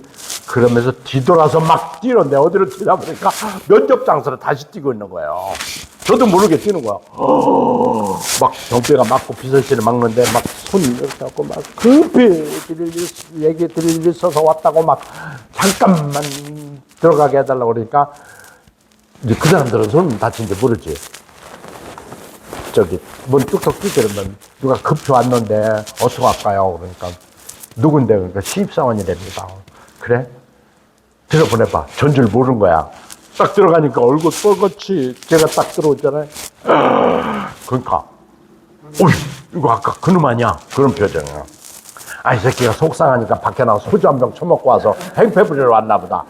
그러면서 뒤돌아서 막 뛰는데 어디로 뛰다 보니까 면접 장소로 다시 뛰고 있는 거예요. 저도 모르게 뛰는 거야. 막 경비가 막고 비서실을 막는데 막 손 이렇게 하고 막 급히 얘기 드릴 일 있어서 왔다고 막 잠깐만 들어가게 해달라고 그러니까 이제 그 사람들은 손 다친지 모르지. 저기 뭔 뚝뚝 뛰더라면 누가 급히 왔는데 어서 갈까요? 그러니까 누군데? 그러니까 신입사원이랍니다. 그래? 들어보내봐. 전줄 모르는 거야. 딱 들어가니까 얼굴 뻘겋이 제가 딱 들어오잖아요. 그러니까 어이 이거 아까 그놈 아니야? 그런 표정이야. 이 새끼가 속상하니까 밖에 나가서 소주 한 병 처먹고 와서 행패 부리러 왔나 보다.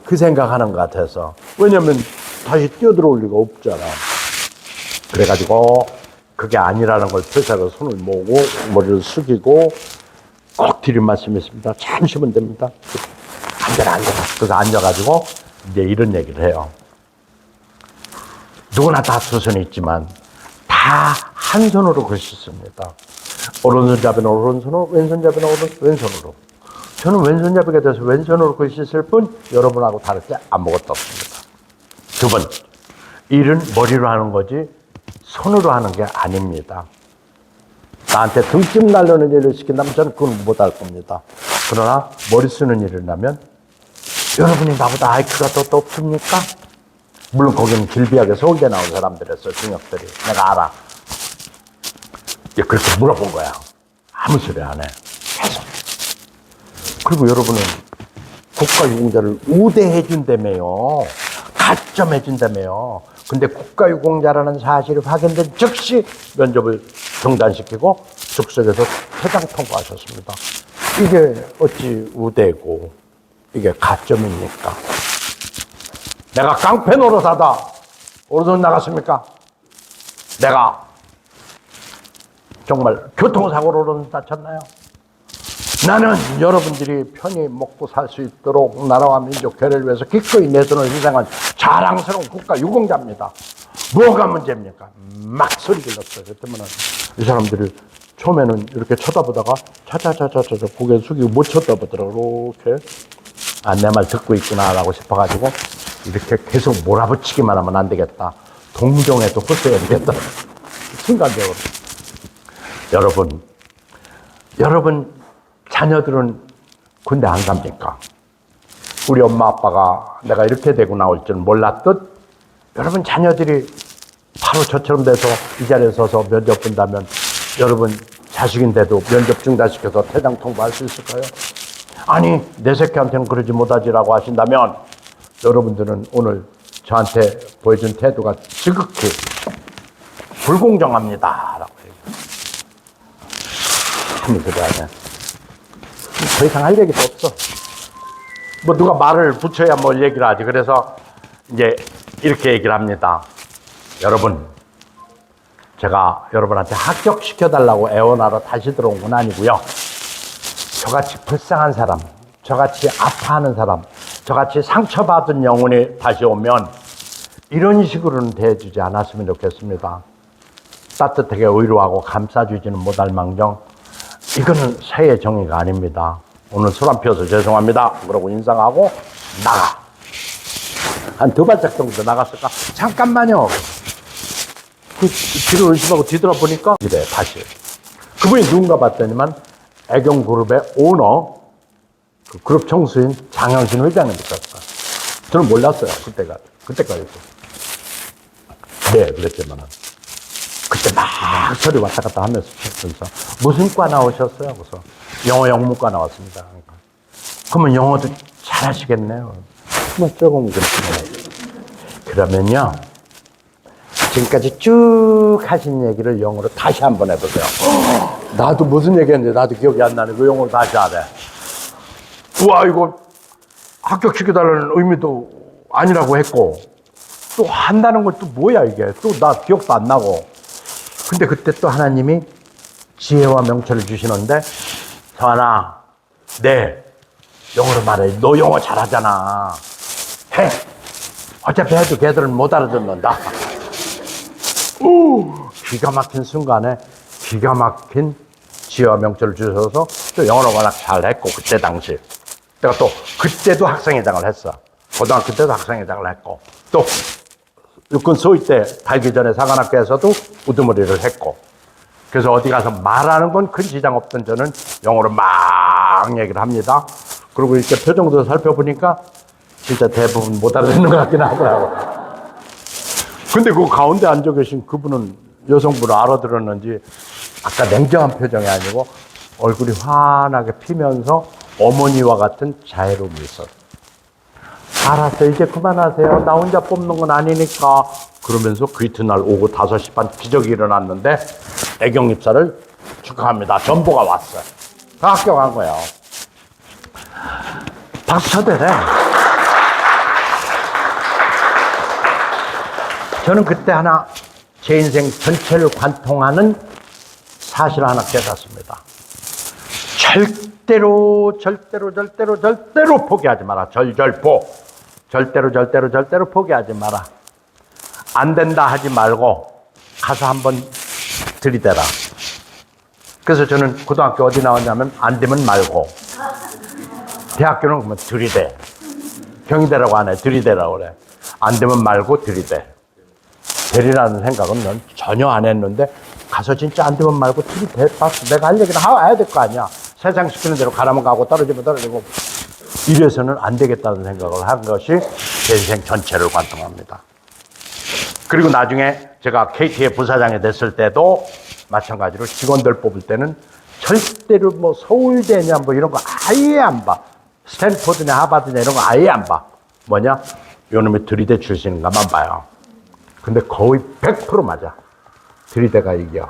그 생각하는 것 같아서. 왜냐면 다시 뛰어들어올 리가 없잖아. 그래가지고 그게 아니라는 걸 표시하고 손을 모으고 머리를 숙이고 꼭 드릴 말씀이 있습니다. 참 쉬면 됩니다. 앉아라. 그래서 앉아가지고 이제 이런 얘기를 해요. 누구나 다 두 손이 있지만 다 한 손으로 글씨 씁니다. 오른손 잡이는 오른손으로, 왼손 잡이는 왼손으로. 저는 왼손잡이가 돼서 왼손으로 글씨 쓸 뿐 여러분하고 다를 게 아무것도 없습니다. 두 번, 일은 머리로 하는 거지 손으로 하는 게 아닙니다. 나한테 등짐 날르는 일을 시킨다면 저는 그건 못할 겁니다. 그러나 머리 쓰는 일을 하면 여러분이 나보다 IQ가 더 높습니까? 물론 거기는 길비하게 서울대 나온 사람들이었어, 중역들이. 내가 알아. 그렇게 물어본 거야. 아무 소리 안 해. 계속. 그리고 여러분은 국가유공자를 우대해준다며요. 가점해준다며요. 근데 국가유공자라는 사실이 확인된 즉시 면접을 중단시키고 즉석에서 퇴장 통보하셨습니다. 이게 어찌 우대고 이게 가점입니까? 내가 깡패 노릇하다 오른손 나갔습니까? 내가 정말 교통사고로 오른손 다쳤나요? 나는 여러분들이 편히 먹고 살 수 있도록 나라와 민족 교회를 위해서 기꺼이 내 손을 희생한 자랑스러운 국가 유공자입니다. 뭐가 문제입니까? 막 소리 질렀어요. 그때문에 이 사람들이 처음에는 이렇게 쳐다보다가 차차차차차 고개 숙이고 못 쳐다보더라고. 이렇게 내 말 듣고 있구나라고 싶어가지고 이렇게 계속 몰아붙이기만 하면 안 되겠다. 동정에도 호소해야 되겠다. 순간적으로. 여러분 자녀들은 군대 안 갑니까? 우리 엄마 아빠가 내가 이렇게 되고 나올 줄 몰랐듯 여러분 자녀들이 바로 저처럼 돼서 이 자리에 서서 면접 본다면 여러분 자식인데도 면접 중단시켜서 퇴장 통보할 수 있을까요? 아니 내 새끼한테는 그러지 못하지라고 하신다면 여러분들은 오늘 저한테 보여준 태도가 지극히 불공정합니다 라고 얘기해요. 참 그래야 더 이상 할 얘기도 없어. 뭐 누가 말을 붙여야 뭘 얘기를 하지. 그래서 이제 이렇게 얘기를 합니다. 여러분, 제가 여러분한테 합격시켜달라고 애원하러 다시 들어온 건 아니고요. 저같이 불쌍한 사람, 저같이 아파하는 사람, 저같이 상처받은 영혼이 다시 오면 이런 식으로는 대해주지 않았으면 좋겠습니다. 따뜻하게 위로하고 감싸주지는 못할 망정 이거는 새의 정의가 아닙니다. 오늘 술 안 피워서 죄송합니다. 그러고 인사하고 나가. 한 두 발짝 정도 나갔을까? 잠깐만요. 그 뒤를 의심하고 뒤돌아보니까 이래 다시. 그분이 누군가 봤더니만 애경그룹의 오너, 그 그룹 총수인 장영신 회장님 있었어요. 저는 몰랐어요. 그때까지. 네, 그랬지만은. 그때 막 소리 왔다 갔다 하면서 무슨 과 나오셨어요? 그래서 영어 영문과 나왔습니다. 그러면 영어도 잘하시겠네요. 뭐 조금 그렇군요. 그러면요, 지금까지 쭉 하신 얘기를 영어로 다시 한번 해보세요. 나도 무슨 얘기했는데 나도 기억이 안 나네. 그 영어로 다시 하래. 우와, 이거 합격시켜달라는 의미도 아니라고 했고, 또 한다는 건 또 뭐야 이게. 또 나 기억도 안 나고. 근데 그때 또 하나님이 지혜와 명철을 주시는데, 서하나, 네, 영어로 말해. 너 영어 잘하잖아. 해. 어차피 해도 걔들은 못 알아듣는다. 기가 막힌 순간에 기가 막힌 지혜와 명철을 주셔서 또 영어로 워낙 잘했고, 그때 당시. 내가 또 그때도 학생회장을 했어. 고등학교 때도 학생회장을 했고, 또 육군 소위 때 달기 전에 사관학교에서도 우두머리를 했고, 그래서 어디 가서 말하는 건 큰 지장 없던 저는 영어로 막 얘기를 합니다. 그리고 이렇게 표정도 살펴보니까 진짜 대부분 못 알아듣는 것 같긴 하더라고요. 근데 그 가운데 앉아 계신 그분은 여성분을 알아들었는지 아까 냉정한 표정이 아니고 얼굴이 환하게 피면서 어머니와 같은 자애로움이 있었어요. 알았어요. 이제 그만하세요. 나 혼자 뽑는 건 아니니까. 그러면서 그 이튿날 오후 5시 반 기적이 일어났는데 애경 입사를 축하합니다. 전보가 왔어요. 다 합격한 거예요. 박수 쳐대래. 저는 그때 하나 제 인생 전체를 관통하는 사실을 하나 깨닫습니다. 절대로 포기하지 마라. 절대로 포기하지 마라. 안 된다 하지 말고 가서 한번 들이대라. 그래서 저는 고등학교 어디 나왔냐면 안 되면 말고, 대학교는 그러면 들이대. 경희대라고 안 해. 들이대라고 그래. 안 되면 말고 들이대. 되리라는 생각은 난 전혀 안 했는데 가서 진짜 안 되면 말고 들이대봤어. 내가 할 얘기는 해야 될 거 아니야. 세상 시키는 대로 가라면 가고 떨어지면 떨어지고. 이래서는 안 되겠다는 생각을 한 것이 제 인생 전체를 관통합니다. 그리고 나중에 제가 KT의 부사장이 됐을 때도 마찬가지로 직원들 뽑을 때는 절대로 뭐 서울대냐 뭐 이런 거 아예 안 봐. 스탠포드냐 하버드냐 이런 거 아예 안 봐. 뭐냐? 요놈의 들이대 출신인가만 봐요. 근데 거의 100% 맞아. 들이대가 이겨.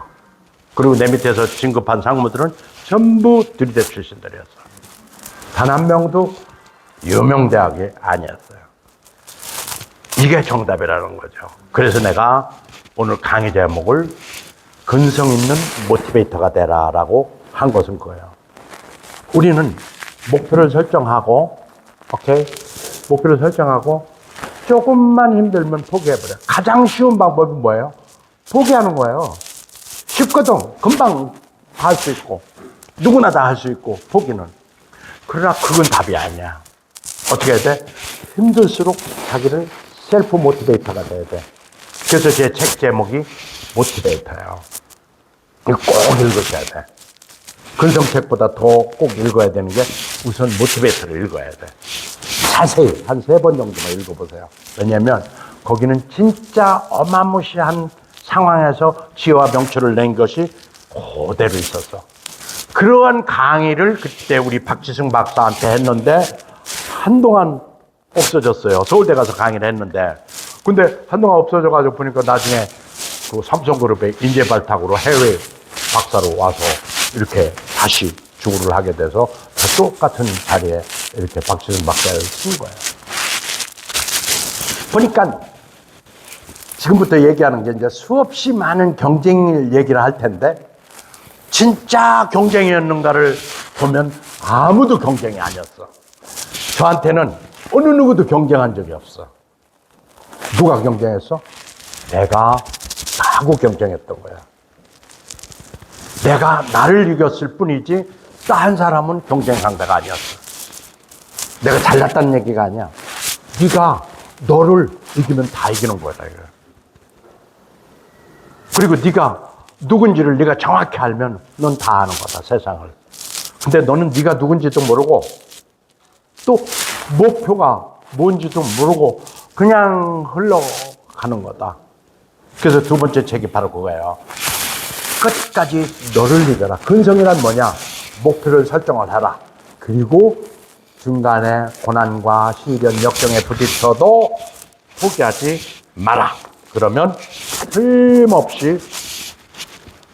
그리고 내 밑에서 진급한 상무들은 전부 들이대 출신들이었어. 단 한 명도 유명대학이 아니었어요. 이게 정답이라는 거죠. 그래서 내가 오늘 강의 제목을 근성 있는 모티베이터가 되라라고 한 것은 그거예요. 우리는 목표를 설정하고, 목표를 설정하고 조금만 힘들면 포기해버려. 가장 쉬운 방법이 뭐예요? 포기하는 거예요. 쉽거든. 금방 할 수 있고 누구나 다 할 수 있고 포기는. 그러나 그건 답이 아니야. 어떻게 해야 돼? 힘들수록 자기를 셀프 모티베이터가 돼야 돼. 그래서 제 책 제목이 모티베이터예요. 이거 꼭 읽으셔야 돼. 근성책보다 더 꼭 읽어야 되는 게 우선 모티베이터를 읽어야 돼. 자세히 한 3번 정도만 읽어보세요. 왜냐하면 거기는 진짜 어마무시한 상황에서 지혜와 명철을 낸 것이 그대로 있었어. 그러한 강의를 그때 우리 박지승 박사한테 했는데 한동안 없어졌어요. 서울대 가서 강의를 했는데. 근데 한동안 없어져가지고 보니까 나중에 그 삼성그룹의 인재발탁으로 해외 박사로 와서 이렇게 다시 주구를 하게 돼서 똑같은 자리에 이렇게 박지승 박사를 쓴 거예요. 보니까 지금부터 얘기하는 게 이제 수없이 많은 경쟁 얘기를 할 텐데 진짜 경쟁이었는가를 보면 아무도 경쟁이 아니었어. 저한테는 어느 누구도 경쟁한 적이 없어. 누가 경쟁했어? 내가 나하고 경쟁했던 거야. 내가 나를 이겼을 뿐이지 딴 사람은 경쟁 상대가 아니었어. 내가 잘났다는 얘기가 아니야. 네가 너를 이기면 다 이기는 거다. 이거. 그리고 네가 누군지를 네가 정확히 알면 넌 다 아는 거다, 세상을. 근데 너는 네가 누군지도 모르고 또 목표가 뭔지도 모르고 그냥 흘러가는 거다. 그래서 두 번째 책이 바로 그거예요. 끝까지 너를 이겨라. 근성이란 뭐냐? 목표를 설정을 해라. 그리고 중간에 고난과 시련, 역경에 부딪혀도 포기하지 마라. 그러면 틀림없이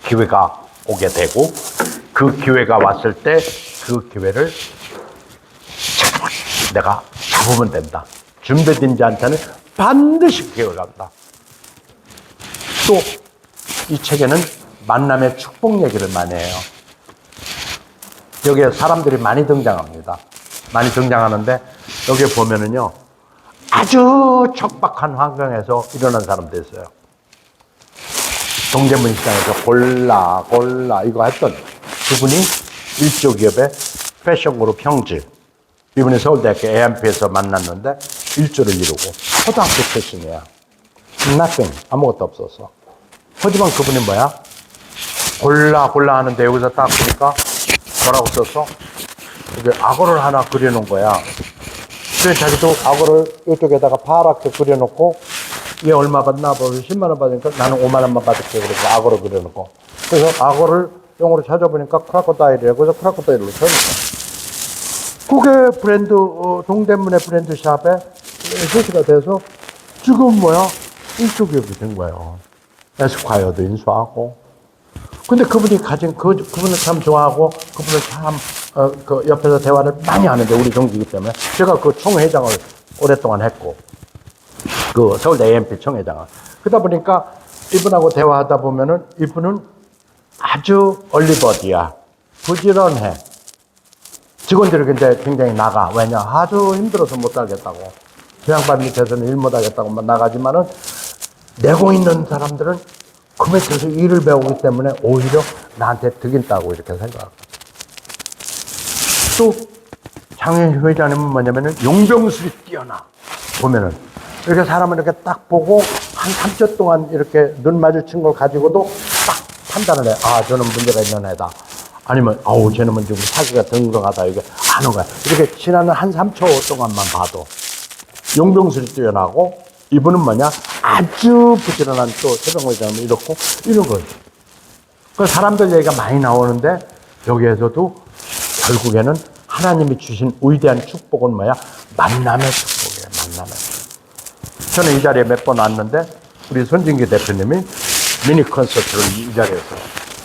기회가 오게 되고 그 기회가 왔을 때 그 기회를 내가 잡으면 된다. 준비된 자한테는 반드시 기회가 온다. 또 이 책에는 만남의 축복 얘기를 많이 해요. 여기에 사람들이 많이 등장합니다. 많이 등장하는데 여기에 보면은요 아주 척박한 환경에서 일어난 사람도 있어요. 동대문 시장에서 골라 이거 했던 그분이 일조 기업의 패션 그룹 형제. 이분이 서울대학교 A&P에서 만났는데 일조를 이루고 초등학교 출신이야. nothing, 아무것도 없었어. 하지만 그분이 뭐야? 골라 하는데 여기서 딱 보니까 뭐라고 썼어? 이게 악어를 하나 그려놓은 거야. 그래서 자기도 악어를 이쪽에다가 파랗게 그려놓고 얘 얼마 받나? 10만 원 받으니까 나는 5만 원만 받을게. 그래서 악어를 그려놓고. 그래서 악어를 영어로 찾아보니까 크라코다일이라고 그래서 크라코다일로 쳐놓고. 그게 브랜드, 동대문의 브랜드 샵에 소시가 돼서 지금 뭐야? 일조 기업이 된 거예요. 에스콰이어도 인수하고. 근데 그분이 가진, 그분을 참 좋아하고, 그분을 참, 그 옆에서 대화를 많이 하는데, 우리 동기이기 때문에. 제가 그 총회장을 오랫동안 했고, 그 서울대 A&P 총회장을. 그러다 보니까 이분하고 대화하다 보면은 이분은 아주 얼리버디야. 부지런해. 직원들이 근데 굉장히 나가. 왜냐? 아주 힘들어서 못 살겠다고. 그 양반 밑에서는 일 못 하겠다고 나가지만은 내고 있는 사람들은 그 밑에서 일을 배우기 때문에 오히려 나한테 득이 있다고 이렇게 생각하고. 또 장현 회장님은 뭐냐면은 용병술이 뛰어나. 보면은 이렇게 사람을 이렇게 딱 보고 한 3초 동안 이렇게 눈 마주친 걸 가지고도 딱 판단을 해. 아, 저는 문제가 있는 애다. 아니면 아우 쟤는 지금 사기가 등등하다. 이게 아는 거야. 이렇게 지나는 한 3초 동안만 봐도 용병술이 뛰어나고 이분은 뭐냐? 아주 부지런한 또 최병호 회장님이 이렇고 이런 거예요. 그 사람들 얘기가 많이 나오는데 여기에서도 결국에는 하나님이 주신 위대한 축복은 뭐야? 만남의 축복이에요. 만남의 축복. 저는 이 자리에 몇 번 왔는데 우리 손진기 대표님이 미니 콘서트를 이 자리에서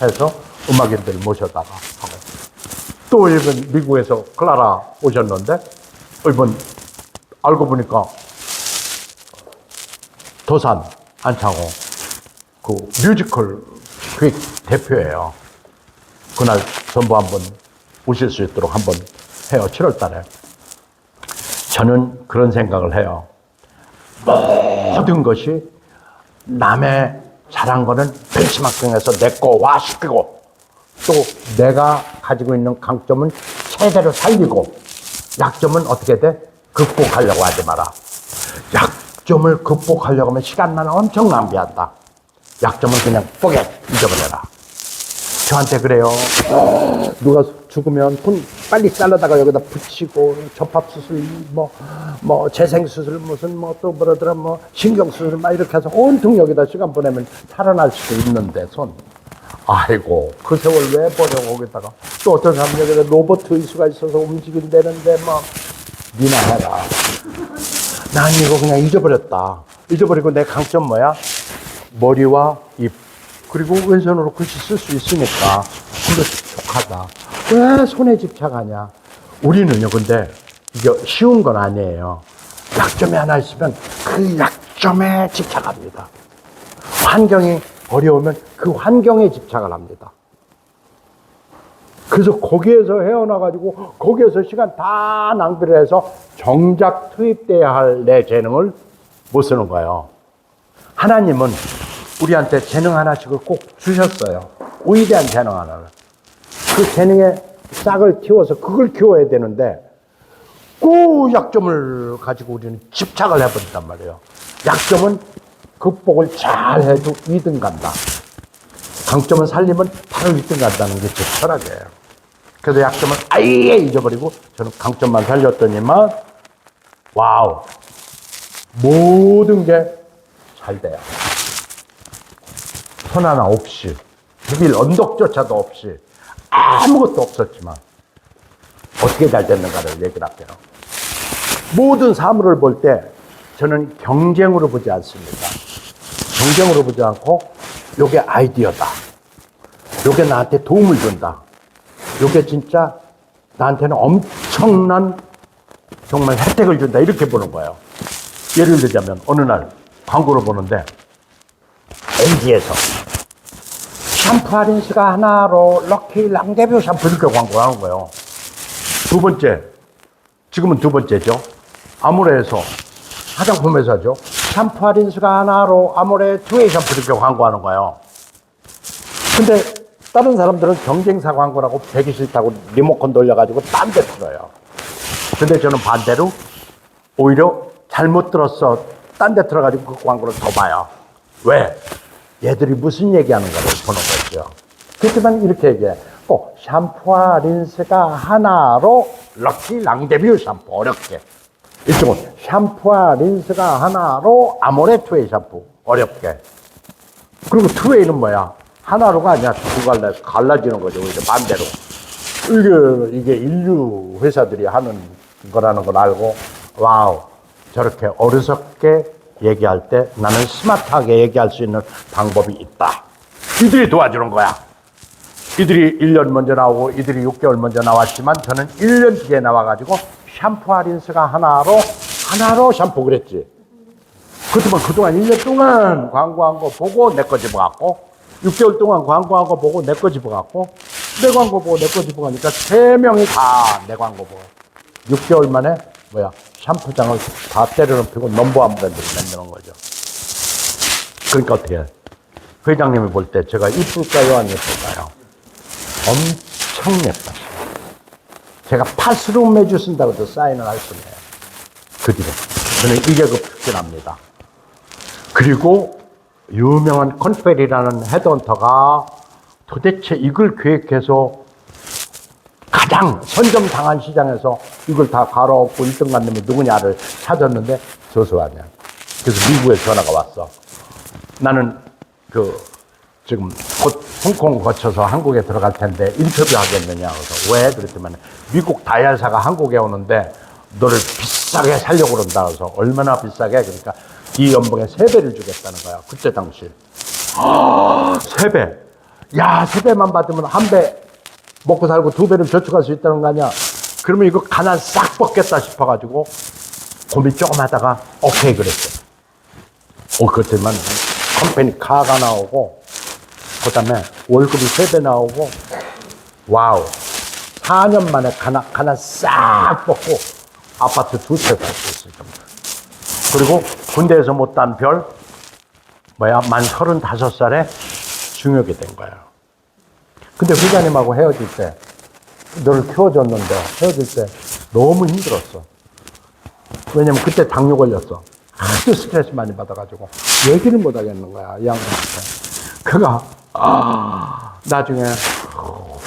해서 음악인들 모셔다가 하고 또 이번 미국에서 클라라 오셨는데 이번 알고 보니까 도산 안창호 그 뮤지컬 기획 대표예요. 그날 전부 한번 오실 수 있도록 한번 해요. 7월 달에. 저는 그런 생각을 해요. 모든 것이 남의 잘한 거는 벤치마킹해서 내 거와 시키고 또 내가 가지고 있는 강점은 최대로 살리고 약점은 어떻게 돼? 극복하려고 하지 마라. 약점을 극복하려고 하면 시간만 엄청 낭비한다. 약점은 그냥 포겟, 잊어버려라. 저한테 그래요. 누가 죽으면 손 빨리 잘라다가 여기다 붙이고 접합수술 뭐 재생수술 무슨 또 뭐라더라 신경수술 막 이렇게 해서 온통 여기다 시간 보내면 살아날 수도 있는데 손. 아이고 그 세월 왜 버려 거기다가 또 어떤 사람 여기다 로봇 의수가 있어서 움직인다는데 니나 해라. 난 이거 그냥 잊어버렸다. 잊어버리고 내 강점 뭐야? 머리와 입 그리고 왼손으로 글씨 쓸 수 있으니까 그거 족하다. 왜 손에 집착하냐? 우리는요 근데 이게 쉬운 건 아니에요. 약점이 하나 있으면 그 약점에 집착합니다. 환경이 어려우면 그 환경에 집착을 합니다. 그래서 거기에서 헤어나가지고 거기에서 시간 다 낭비를 해서 정작 투입돼야 할 내 재능을 못 쓰는 거예요. 하나님은 우리한테 재능 하나씩을 꼭 주셨어요. 위대한 재능 하나를. 그 재능의 싹을 틔워서 그걸 키워야 되는데 그 약점을 가지고 우리는 집착을 해버린단 말이에요. 약점은 극복을 잘 해도 2등 간다. 강점은 살리면 바로 1등 간다는 게 제 철학이에요. 그래서 약점을 아예 잊어버리고 저는 강점만 살렸더니만 와우 모든 게 잘 돼요. 손 하나 없이, 비빌 언덕조차도 없이 아무것도 없었지만 어떻게 잘 됐는가를 얘기를 할게요. 모든 사물을 볼 때 저는 경쟁으로 보지 않습니다. 경쟁으로 보지 않고 요게 아이디어다. 요게 나한테 도움을 준다. 요게 진짜 나한테는 엄청난 정말 혜택을 준다. 이렇게 보는 거예요. 예를 들자면 어느 날 광고를 보는데 LG에서 샴푸 할인수가 하나로 럭키 랑데뷰 샴푸 이렇게 광고를 하는 거예요. 두 번째, 지금은 두 번째죠. 아모레에서 화장품 회사죠. 샴푸 할인수가 하나로 아모레 투웨이 샴푸 이렇게 광고하는 거예요. 근데 다른 사람들은 경쟁사 광고라고 되기 싫다고 리모컨 돌려가지고 딴 데 틀어요. 근데 저는 반대로 오히려 잘못 들었어. 딴 데 틀어가지고 그 광고를 더 봐요. 왜? 얘들이 무슨 얘기하는가를 보는 거죠. 그렇지만 이렇게 얘기해. 샴푸와 린스가 하나로 럭키 랑데뷰 샴푸. 어렵게. 이쪽은 샴푸와 린스가 하나로 아모레 투웨이 샴푸. 어렵게. 그리고 투웨이는 뭐야? 하나로가 아니야. 두 갈라지는 거죠. 이제 반대로. 이게 인류 회사들이 하는 거라는 걸 알고, 와우. 저렇게 어리석게 얘기할 때 나는 스마트하게 얘기할 수 있는 방법이 있다. 이들이 도와주는 거야. 이들이 1년 먼저 나오고 이들이 6개월 먼저 나왔지만 저는 1년 뒤에 나와가지고 샴푸와 린스가 하나로 샴푸 그랬지. 그렇지만 그동안 1년 동안 광고한 거 보고 내 거 집어갖고 6개월 동안 광고한 거 보고 내 거 집어갖고 내 광고 보고 내 거 집어가니까 3명이 다 내 광고 보고 6개월 만에 샴푸장을 다 때려눕히고 넘버원 브랜드를 만드는 거죠. 그러니까 어떻게 해요? 회장님이 볼 때 제가 이쁠까요? 안 예쁠까요? 엄청 예뻤어요. 제가 파스로 매주 쓴다고 해도 사인을 할 뿐이에요. 그 뒤로. 저는 이 계급 특진합니다. 그리고 유명한 컨펠이라는 헤드헌터가 도대체 이걸 기획해서 가장 선점당한 시장에서 이걸 다 갈아엎고 1등 간 놈이 누구냐를 찾았는데 조수아냐. 그래서 미국에 전화가 왔어. 나는 지금 곧 홍콩 거쳐서 한국에 들어갈 텐데 인터뷰 하겠느냐. 그래서 왜? 그랬더니 미국 다이알사가 한국에 오는데 너를 비싸게 살려고 그런다. 그래서 얼마나 비싸게? 그러니까 네 연봉의 3배를 주겠다는 거야. 그때 당시. 3배. 야, 3배만 받으면 1배 먹고 살고 2배를 저축할 수 있다는 거 아니야. 그러면 이거 가난 싹 벗겠다 싶어가지고 고민 조금 하다가 오케이 그랬어. 그렇지만 컴퍼니 카가 나오고 그 다음에 월급이 3배 나오고 와우 4년 만에 가난 싹 벗고 아파트 2채 살 수 있을 겁니다. 그리고 군대에서 못 딴 별 만 35살에 중역이 된 거예요. 근데 회장님하고 헤어질 때 너를 키워줬는데 헤어질 때 너무 힘들었어. 왜냐면 그때 당뇨 걸렸어. 아주 스트레스 많이 받아가지고 얘기를 못 하겠는 거야, 이 양반한테. 그가 나중에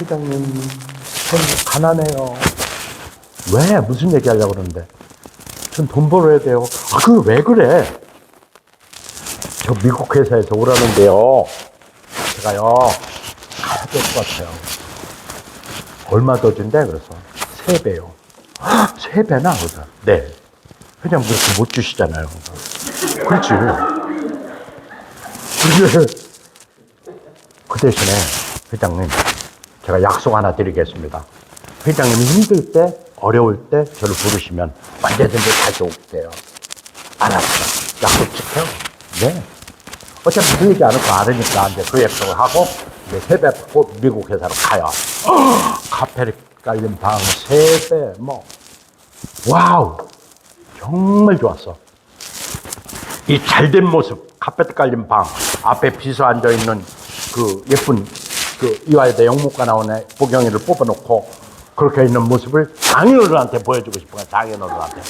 회장님 전 가난해요. 왜? 무슨 얘기 하려고 그러는데 전 돈 벌어야 돼요. 그게 왜 그래? 저 미국 회사에서 오라는데요. 제가요 가야 될 것 같아요. 얼마 더 준대? 그래서 3배요. 3배나? 그래서 네. 회장님 그렇게 못 주시잖아요. 그렇지. 그 대신에 회장님 제가 약속 하나 드리겠습니다. 회장님이 힘들 때 어려울 때 저를 부르시면 언제든지 다시 올게요. 알았어. 약속 지켜? 네. 어차피 그 얘기 안 하고 알으니까 이제 그 약속을 하고 이제 3배 받고 미국 회사로 가요. 카페를 깔린 방 3배 와우. 정말 좋았어. 이 잘된 모습, 카페트 깔린 방, 앞에 비서 앉아있는 그 예쁜 이화여대 영문과 나오는 보경이를 뽑아놓고 그렇게 있는 모습을 장인어른한테 보여주고 싶은 거야, 장인어른한테.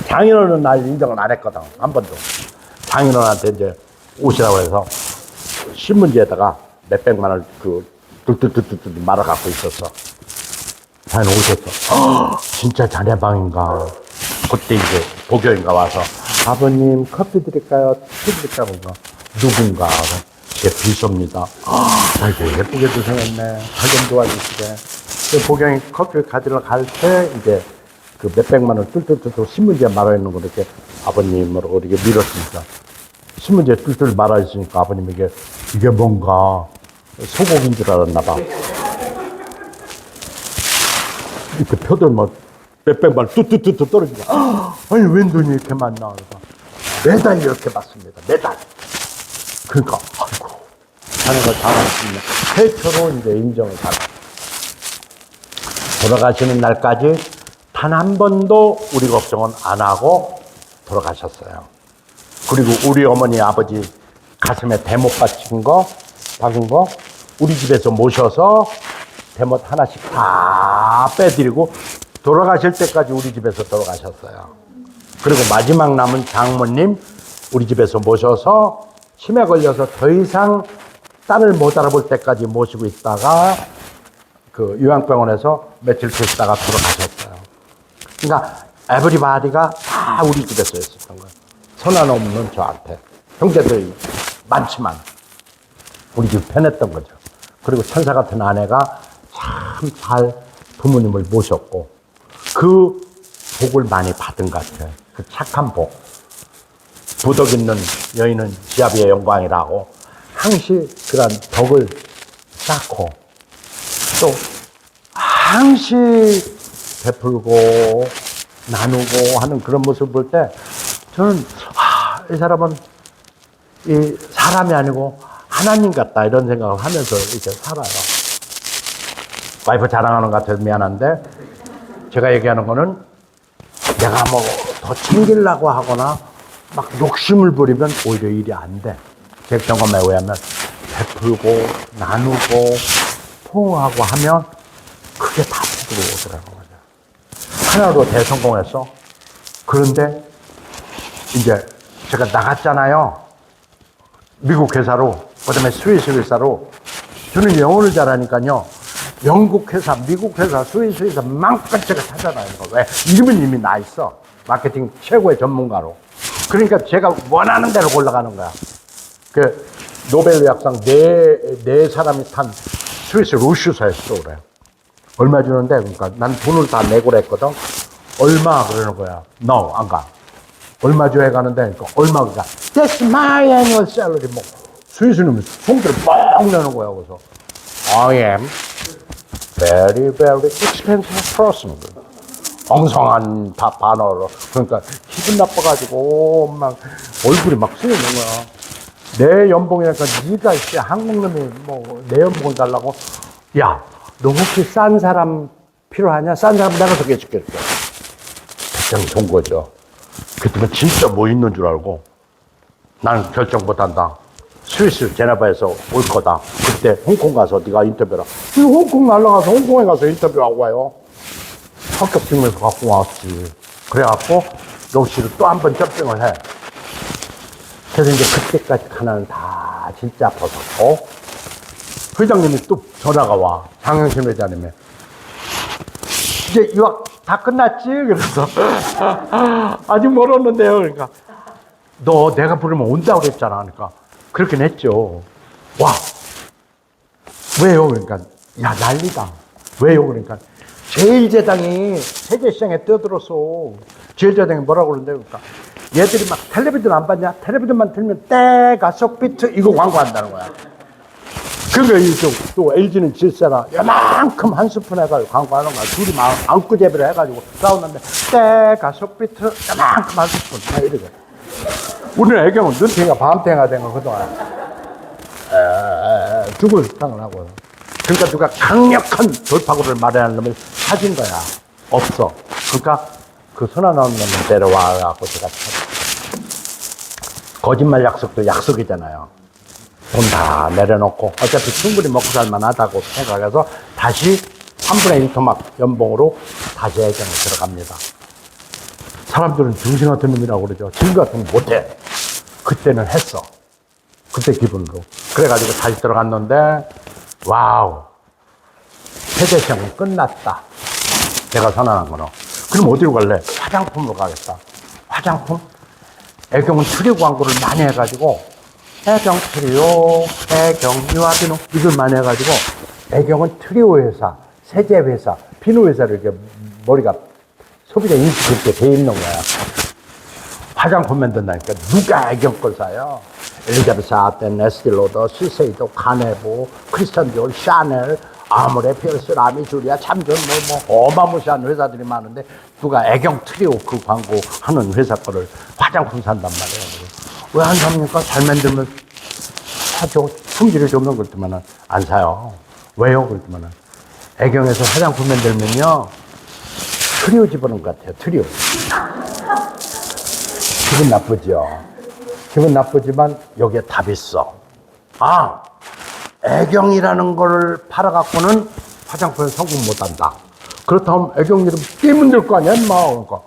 장인어른 날 인정은 안 했거든, 한 번도. 장인어른한테 이제 오시라고 해서 신문지에다가 몇백만 원을 뚝뚝뚝뚝 말아 갖고 있었어. 자네 오셨어. 진짜 자네 방인가? 그때 이제 보교인가 와서 아버님 커피 드릴까요? 티 드릴까요? 누군가? 제 비서입니다. 아이고, 예쁘게도 생겼네. 발견 도와주시게. 그 보경이 커피 가지러 갈 때, 이제 그 몇백만 원 뚫뚫뚫 신문지에 말아있는 거 이렇게 아버님으로 이렇게 밀었습니다. 신문지에 뚫뚫 말아있으니까 아버님 이게 뭔가 소고기인 줄 알았나 봐. 이렇게 표들 막 몇백만 원 뚜뚜뚜뚜 떨어지고, 아니, 웬 돈이 이렇게 많나? 매달 이렇게 받습니다. 매달. 그러니까, 아이고, 자네가 잘하셨습니다. 최초로 이제 인정을 받았어요. 돌아가시는 날까지 단 한 번도 우리 걱정은 안 하고 돌아가셨어요. 그리고 우리 어머니, 아버지 가슴에 대못 박은 거, 우리 집에서 모셔서 대못 하나씩 다 빼드리고 돌아가실 때까지 우리 집에서 돌아가셨어요. 그리고 마지막 남은 장모님 우리 집에서 모셔서 치매 걸려서 더 이상 딸을 못 알아볼 때까지 모시고 있다가 그 요양병원에서 며칠 계시다가 돌아가셨어요. 그러니까 에브리바디가 다 우리 집에서 있었던 거예요. 손안 없는 저한테. 형제들이 많지만 우리 집 편했던 거죠. 그리고 천사 같은 아내가 참 잘 부모님을 모셨고 그 복을 많이 받은 것 같아요. 그 착한 복. 부덕 있는 여인은 지아비의 영광이라고 항시 그런 덕을 쌓고 또 항시 베풀고 나누고 하는 그런 모습을 볼 때 저는 이 사람은 이 사람이 아니고 하나님 같다 이런 생각을 하면서 이렇게 살아요. 와이프 자랑하는 것 같아서 미안한데 제가 얘기하는 거는 내가 뭐 더 챙기려고 하거나 막 욕심을 부리면 오히려 일이 안 돼. 제 경험에 의하면 베풀고 나누고 포옹하고 하면 그게 다 복으로 오더라는 거죠. 하나로 대성공했어. 그런데 이제 제가 나갔잖아요. 미국 회사로, 그다음에 스위스 회사로. 저는 영어를 잘하니까요. 영국 회사, 미국 회사, 스위스 회사 마음껏 제가 찾아다니는 거. 왜? 이름은 이미 나 있어. 마케팅 최고의 전문가로. 그러니까 제가 원하는 대로 올라가는 거야. 그 노벨 의학상 네 사람이 탄 스위스 루슈사에서 그래요. 얼마 주는데? 그러니까 난 돈을 다 내고라 했거든. 얼마 그러는 거야. No, 안 가. 얼마 줘 해가는데, 그러니까 얼마 그러니까 That's my annual salary. 뭐 스위스는 손들을 뻥 내는 거야. 그래서 I am very, very expensive person. 엉성한 단어로. 그러니까 기분 나빠가지고 막 얼굴이 막 쓰이는 거야. 내 연봉이니까 네가 이제 한국 놈이 뭐 내 연봉을 달라고. 야, 너 혹시 싼 사람 필요하냐? 싼 사람 내가 소개해줄게. 배짱이 좋은 거죠. 그때는 진짜 뭐 있는 줄 알고 나는 결정 못한다. 스위스 제네바에서 올 거다. 그때 홍콩 가서 네가 인터뷰라. 홍콩 날라가서 홍콩에 가서 인터뷰하고 와요. 합격증명서 갖고 왔지. 그래갖고 로시를 또 한 번 점핑을 해. 그래서 이제 그때까지 하나는 다 진짜 벗었고 회장님이 또 전화가 와. 장영신 회장님이 이제 유학 다 끝났지? 그래서 아직 멀었는데요. 그러니까 너 내가 부르면 온다고 그랬잖아. 그러니까 그렇긴 했죠. 와, 왜요? 그러니까 야 난리다. 왜요? 그러니까 제일제당이 세계시장에 뛰어들었어. 제일제당이 뭐라고 그러는데 그러니까 얘들이 막 텔레비전 안 봤냐? 텔레비전만 틀면 때가 속비트 이거 광고한다는 거야. 그러니까 이쪽 또 LG는 질세라 요만큼 한 스푼 해가지고 광고하는 거야. 둘이 막 안구제비를 해가지고 싸우는데 때가 속비트 요만큼 한 스푼 막 이러게. 우리는 애경은 눈탱이가 밤탱이가 된 거 그동안 죽을 상을 하고. 그러니까 누가 강력한 돌파구를 마련하는 놈을 찾은 거야. 없어. 그러니까 그 선화 나온 놈을 데려와갖고 제가 거짓말 약속도 약속이잖아요. 돈 다 내려놓고 어차피 충분히 먹고 살만하다고 생각해서 다시 3분의 1 토막 연봉으로 다시 애경에 들어갑니다. 사람들은 중심 같은 놈이라고 그러죠. 지금 같은 거 못해. 그때는 했어. 그때 기분으로. 그래가지고 다시 들어갔는데 와우, 세대 시험은 끝났다. 내가 선언한 거는. 그럼 어디로 갈래? 화장품으로 가겠다. 화장품? 애경은 추리 광고를 많이 해가지고 애경 트리오, 애경 유아비노 이걸만 해가지고 애경은 트리오 회사, 세제 회사, 비누 회사를 이렇게 머리가 소비자 인식이 그렇게 돼 있는 거야. 화장품 만든다니까 누가 애경 걸 사요? 엘리자베스 아텐, 에스틸로더, 시세이도, 가네보, 크리스천 디올, 샤넬, 아모레, 피어스, 라미, 주리아, 참전 뭐 어마무시한 회사들이 많은데 누가 애경 트리오 그 광고 하는 회사 거를 화장품 산단 말이에요. 왜 안 삽니까? 잘 만들면 사죠. 품질이 좋으면 그렇지만은 안 사요. 왜요? 그렇지만은 애경에서 화장품 만들면요 트리오 집어넣은 것 같아요. 트리오. 기분 나쁘죠. 기분 나쁘지만 여기에 답이 있어. 아, 애경이라는 거를 팔아갖고는 화장품에 성공 못한다. 그렇다면 애경 이름 띄면 될 거 아니야, 인마. 그러니까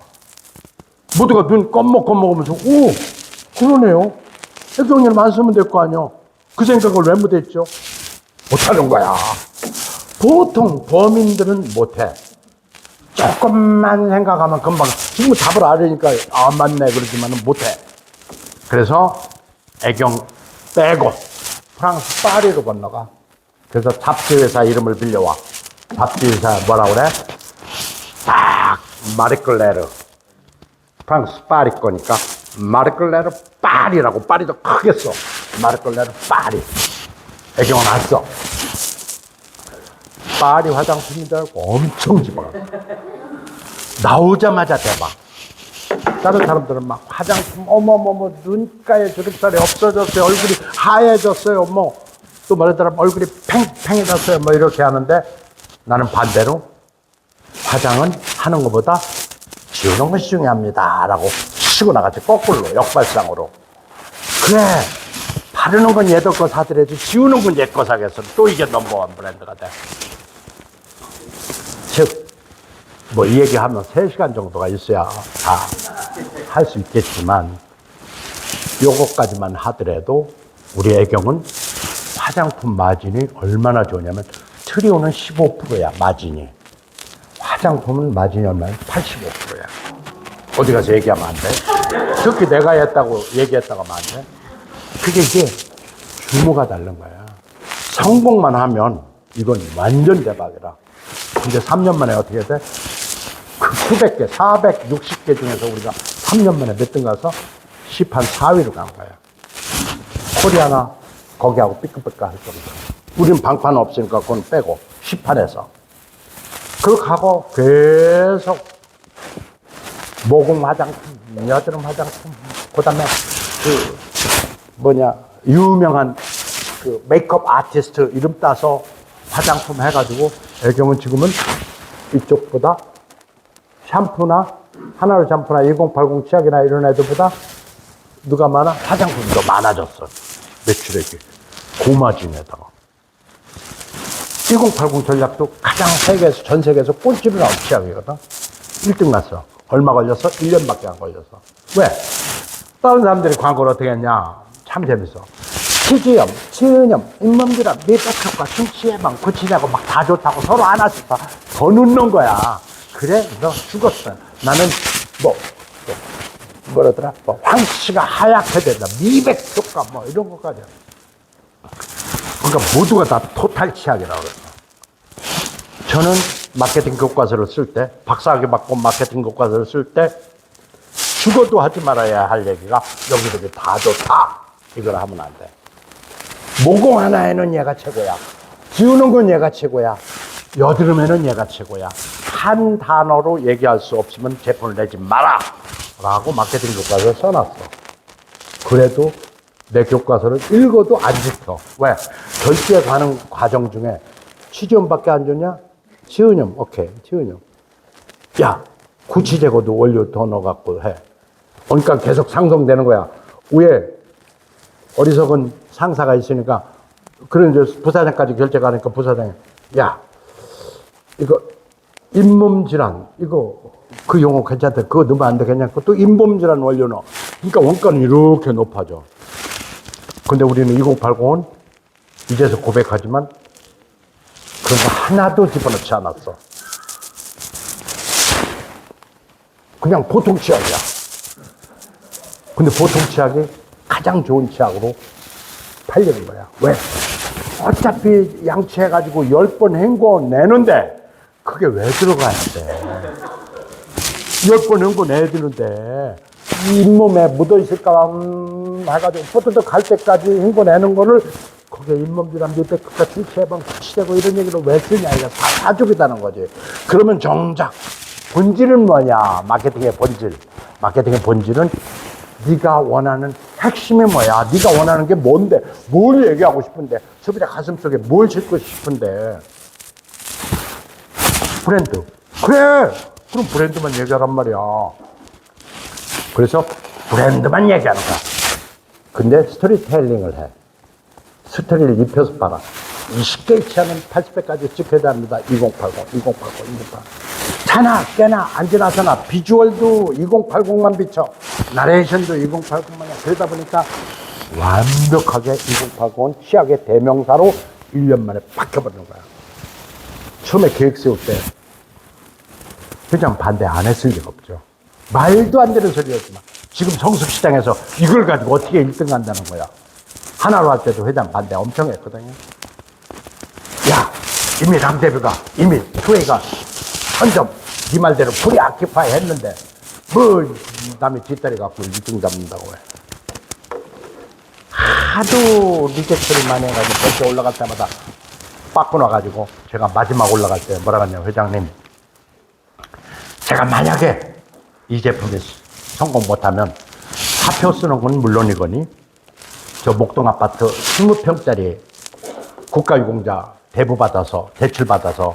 모두가 눈 껌먹껌먹으면서 오, 그러네요. 애경 이름 안 쓰면 될 거 아니야. 그 생각을 왜 못했죠? 못하는 거야. 보통 범인들은 못해. 조금만 생각하면 금방 지금 답을 알으니까 아 맞네 그러지만은 못해. 그래서 애경 빼고 프랑스 파리로 건너가. 그래서 잡지 회사 이름을 빌려와. 잡지 회사 뭐라 그래? 딱 마리끌레르. 프랑스 파리 거니까 마리끌레르 파리라고. 파리도 크게 써. 마리끌레르 파리. 애경은 안 써. 파리 화장품인 줄 알고 엄청 집어가. 나오자마자 대박. 다른 사람들은 막 화장품 어머머머 눈가에 주름살이 없어졌어요. 얼굴이 하얘졌어요. 뭐 또 말하자면 얼굴이 팽팽해졌어요. 뭐 이렇게 하는데 나는 반대로 화장은 하는 것보다 지우는 것이 중요합니다. 라고 치고 나갔지. 거꾸로 역발상으로. 그래 바르는 건 얘들 거 사더라도 지우는 건 얘 거 사겠어. 또 이게 넘버원 브랜드가 돼. 즉 뭐 이 얘기하면 3시간 정도가 있어야 다 할 수 있겠지만 요것까지만 하더라도 우리 애경은 화장품 마진이 얼마나 좋냐면 트리오는 15%야 마진이. 화장품은 마진이 얼마냐 85%야. 어디 가서 얘기하면 안 돼? 특히 내가 했다고 얘기했다가 하면 안 돼? 그게 이게 규모가 다른 거야. 성공만 하면 이건 완전 대박이라. 근데 3년 만에 어떻게 돼? 그 수백 개, 460개 중에서 우리가 3년 만에 몇 등 가서 시판 4위로 간 거야. 코리아나 거기하고 삐끗삐끗 할 정도. 우린 방판 없으니까 그건 빼고 시판에서. 그렇게 하고 계속 모공 화장품, 여드름 화장품, 그 다음에 유명한 그 메이크업 아티스트 이름 따서 화장품 해가지고 애경은 지금은 이쪽보다 샴푸나 하나로 샴푸나 1080 치약이나 이런 애들보다 누가 많아? 화장품이 더 많아졌어. 매출액이. 고마진에다가. 1080 전략도 가장 세계에서, 전 세계에서 꼴찌로 나온 치약이거든. 1등 났어. 얼마 걸렸어? 1년밖에 안 걸렸어. 왜? 다른 사람들이 광고를 어떻게 했냐? 참 재밌어. 치주염, 치은염, 잇몸질환, 미백효과, 충치 예방, 고치자고 막 다 좋다고 서로 하나씩 다 더 넣는 거야. 그래? 너 죽었어. 나는 뭐라더라? 황씨가 하얗게 된다. 미백효과 뭐 이런 것까지. 그러니까 모두가 다 토탈 치약이라고 그래요. 저는 마케팅 교과서를 쓸 때, 박사학위 받고 마케팅 교과서를 쓸 때 죽어도 하지 말아야 할 얘기가 여기저기 다 좋다. 이걸 하면 안 돼. 모공 하나에는 얘가 최고야. 지우는 건 얘가 최고야. 여드름에는 얘가 최고야. 한 단어로 얘기할 수 없으면 제품을 내지 마라. 라고 마케팅 교과서에 써놨어. 그래도 내 교과서를 읽어도 안 지켜. 왜? 결제에 가는 과정 중에 치지염밖에 안 줬냐? 치은염, 오케이, 치은염. 야, 구치제거도 원료 더 넣어갖고 해. 그러니까 계속 상승되는 거야. 위에 어리석은 상사가 있으니까, 그런 이제 부사장까지 결제 가니까 부사장이, 야, 이거 잇몸 질환, 이거 그 용어 괜찮다. 그거 넣으면 안 되겠냐? 또 잇몸 질환 원료 넣어. 그러니까 원가는 이렇게 높아져. 근데 우리는 2080은 이제서 고백하지만 그런 거 하나도 집어넣지 않았어. 그냥 보통 치약이야. 근데 보통 치약이 가장 좋은 치약으로 팔리는 거야. 왜? 어차피 양치해가지고 10번 헹궈 내는데 그게 왜 들어가야 돼? 10번 헹궈 내야 되는데 잇몸에 묻어있을까 해가지고 포트도 갈 때까지 헹궈 내는 거를 거기에 잇몸이랑 밑에 끝까지 세번 붙이되고 이런 얘기를 왜 쓰냐. 이거 다 사주겠다는 거지. 그러면 정작 본질은 뭐냐? 마케팅의 본질. 마케팅의 본질은 네가 원하는 핵심이 뭐야? 네가 원하는 게 뭔데? 뭘 얘기하고 싶은데? 소비자 가슴속에 뭘 싣고 싶은데? 브랜드. 그래! 그럼 브랜드만 얘기하란 말이야. 그래서 브랜드만 얘기하는 거야. 근데 스토리텔링을 해. 스토리를 입혀서 봐라. 20개 치하면 80회까지 찍혀야 합니다. 2080, 2080, 2080. 자나 깨나 앉으나 서나 비주얼도 2080만 비춰. 나레이션도 2080만이야. 그러다 보니까 완벽하게 2080은 치약의 대명사로 1년 만에 바뀌어버리는 거야. 처음에 계획 세울 때 회장 반대 안 했을 리가 없죠. 말도 안 되는 소리였지만 지금 성수시장에서 이걸 가지고 어떻게 1등 한다는 거야. 하나로 할 때도 회장 반대 엄청 했거든요. 야, 이미 람 대표가 이미 투웨이가 선점 네 말대로 프리 아키파이 했는데 뭐 남의 뒷다리 갖고 1등 잡는다고 해. 하도 리젝트를 많이 해가지고 벌써 올라갈 때마다 빠꾸 나가지고 제가 마지막 올라갈 때 뭐라 그랬냐면 회장님, 제가 만약에 이 제품이 성공 못하면 사표 쓰는 건 물론이거니 저 목동 아파트 20평짜리 국가유공자 대부 받아서 대출 받아서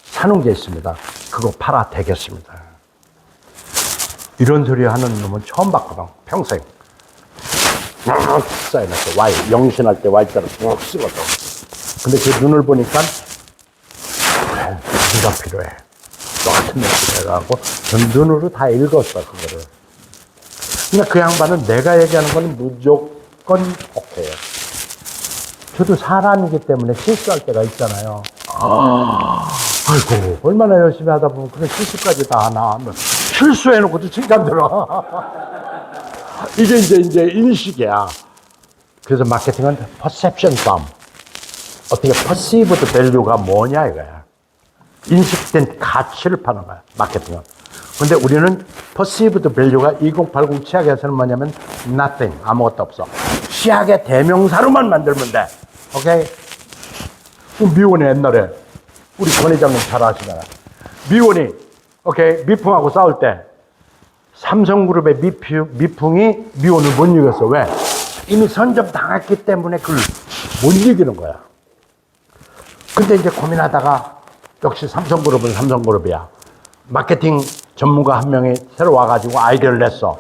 사는 게 있습니다. 그거 팔아 되겠습니다. 이런 소리 하는 놈은 처음 봤거든. 평생 쭉 쌓여놨어. Y 영신할 때 Y자로 쭉 쓰거든. 근데 그 눈을 보니까 그래, 네가 필요해. 너 같은 애 필요해가지고 전 눈으로 다 읽었어 그거를. 그러니까 그 양반은 내가 얘기하는 건 무조건 오케이. 저도 사람이기 때문에 실수할 때가 있잖아요. 아이고, 얼마나 열심히 하다 보면 그런 실수까지 다 하나 하면 실수해놓고도 칭찬 들어. 이게 이제 인식이야. 그래서 마케팅은 퍼셉션 싸움. 어떻게 퍼시브드 밸류가 뭐냐 이거야. 인식된 가치를 파는 거야, 마케팅은. 근데 우리는 퍼시브드 밸류가 2080 치약에서는 뭐냐면 nothing, 아무것도 없어. 치약의 대명사로만 만들면 돼. 오케이? 미원이 옛날에 우리 권 회장님 잘 아시잖아요. 미원이 오케이 미풍하고 싸울 때 삼성그룹의 미풍이 미원을 못 이겼어. 왜? 이미 선점 당했기 때문에 그걸 못 이기는 거야. 근데 이제 고민하다가 역시 삼성그룹은 삼성그룹이야. 마케팅 전문가 한 명이 새로 와가지고 아이디어를 냈어.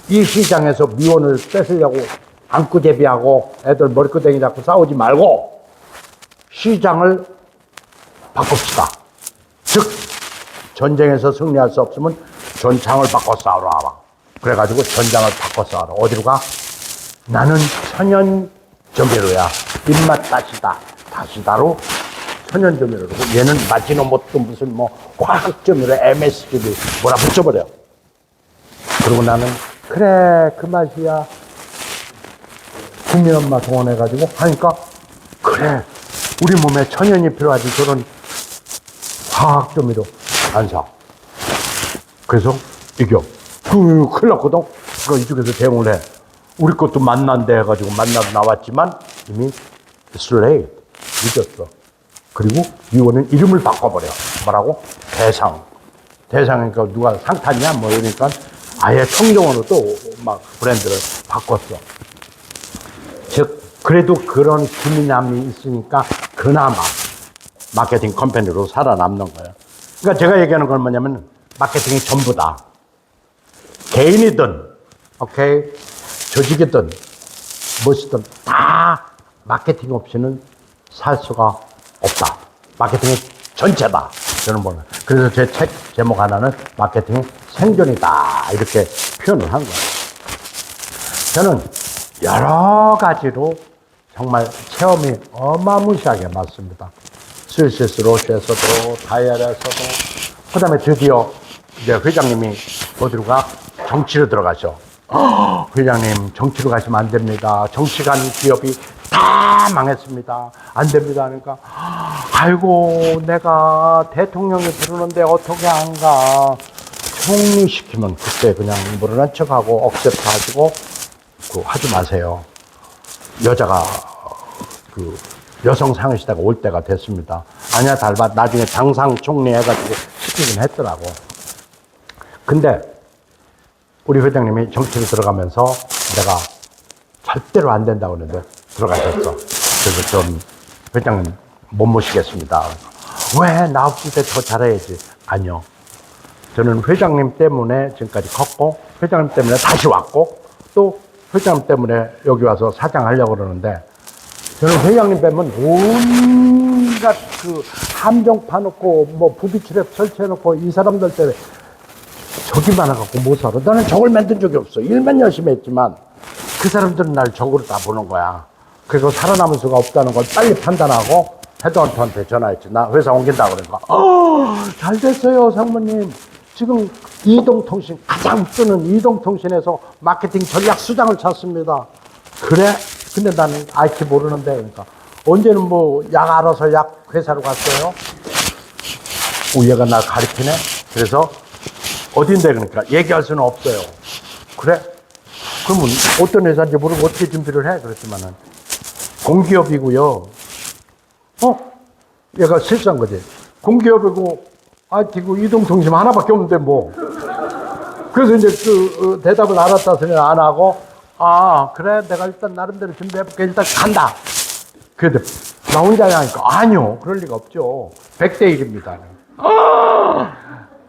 이 시장에서 미원을 뺏으려고 안구제비하고 애들 머리끄댕이 잡고 싸우지 말고 시장을 바꿉시다. 즉 전쟁에서 승리할 수 없으면 전장을 바꿔 싸우라. 그래가지고 전장을 바꿔 싸우라. 어디로 가? 나는 천연조미료야. 입맛 다시다로 천연조미료고 얘는 마지노모토 무슨 뭐 화학조미료 MSG 뭐라 붙여버려. 그리고 나는 그래 그 맛이야. 국민엄마 동원해가지고 하니까 그래 우리 몸에 천연이 필요하지 저런 화학조미료 안 사. 그래서 이겨. 큰일 났거든. 그거 이쪽에서 대응을 해. 우리 것도 만난대 해가지고 만나서 나왔지만 이미 it's late. 늦었어. 그리고 미원은 이름을 바꿔버려. 뭐라고? 대상. 대상이니까 누가 상 탔냐? 뭐 이러니까 아예 청정원으로 또 막 브랜드를 바꿨어. 즉, 그래도 그런 기민함이 있으니까 그나마 마케팅 컴퍼니로 살아남는 거예요. 그러니까 제가 얘기하는 건 뭐냐면 마케팅이 전부다. 개인이든, 오케이, 조직이든, 무엇이든 다 마케팅 없이는 살 수가 없다. 마케팅이 전체다. 저는 보는. 그래서 제 책 제목 하나는 마케팅이 생존이다. 이렇게 표현을 한 거예요. 저는 여러 가지로 정말 체험이 어마무시하게 많습니다. 스위스 로시에서도, 다이얼에서도, 그 다음에 드디어 이제 회장님이 어디로 가? 정치로 들어가셔. 회장님, 정치로 가시면 안 됩니다. 정치 가는 기업이 다 망했습니다. 안 됩니다. 그러니까 아이고 내가 대통령이 부르는데 어떻게 안 가. 총리시키면 그때 그냥 모르는 척하고 억셉트하시고 하지 마세요. 여자가 그 여성 상의시대가 올 때가 됐습니다. 아니야 달바 나중에 장상 총리 해가지고 시키긴 했더라고. 근데 우리 회장님이 정치를 들어가면서 내가 절대로 안 된다고 그러는데 들어가셨어. 그래서 좀 회장님 못 모시겠습니다. 왜? 나 없을 때 더 잘해야지. 아니요. 저는 회장님 때문에 지금까지 컸고 회장님 때문에 다시 왔고 또 회장님 때문에 여기 와서 사장하려고 그러는데 저는 회장님 빼면 온갖 그 함정 파놓고 뭐 부비트랩 설치해놓고 이 사람들 때문에 적이 많아갖고 못 살아. 나는 적을 만든 적이 없어. 일만 열심히 했지만 그 사람들은 날 적으로 다 보는 거야. 그리고 살아남을 수가 없다는 걸 빨리 판단하고 헤드헌터한테 전화했지. 나 회사 옮긴다 그러니까 잘 됐어요 상무님. 지금 이동통신 가장 뜨는 이동통신에서 마케팅 전략 수장을 찾습니다. 그래? 근데 나는 IT 모르는데 그러니까 언제는 뭐 약 알아서 약 회사로 갔어요. 얘가 날 가리키네. 그래서 어딘데 그러니까 얘기할 수는 없어요. 그래? 그러면 어떤 회사인지 모르고 어떻게 준비를 해? 그랬지만은 공기업이고요. 얘가 실수한 거지. 공기업이고 IT고 이동통신 하나밖에 없는데 뭐. 그래서 이제 그 대답을 알았다 소리 안 하고 그래 내가 일단 나름대로 준비해볼게. 일단 간다. 그래도 나 혼자 하니까 아니요 그럴 리가 없죠. 100대 1입니다.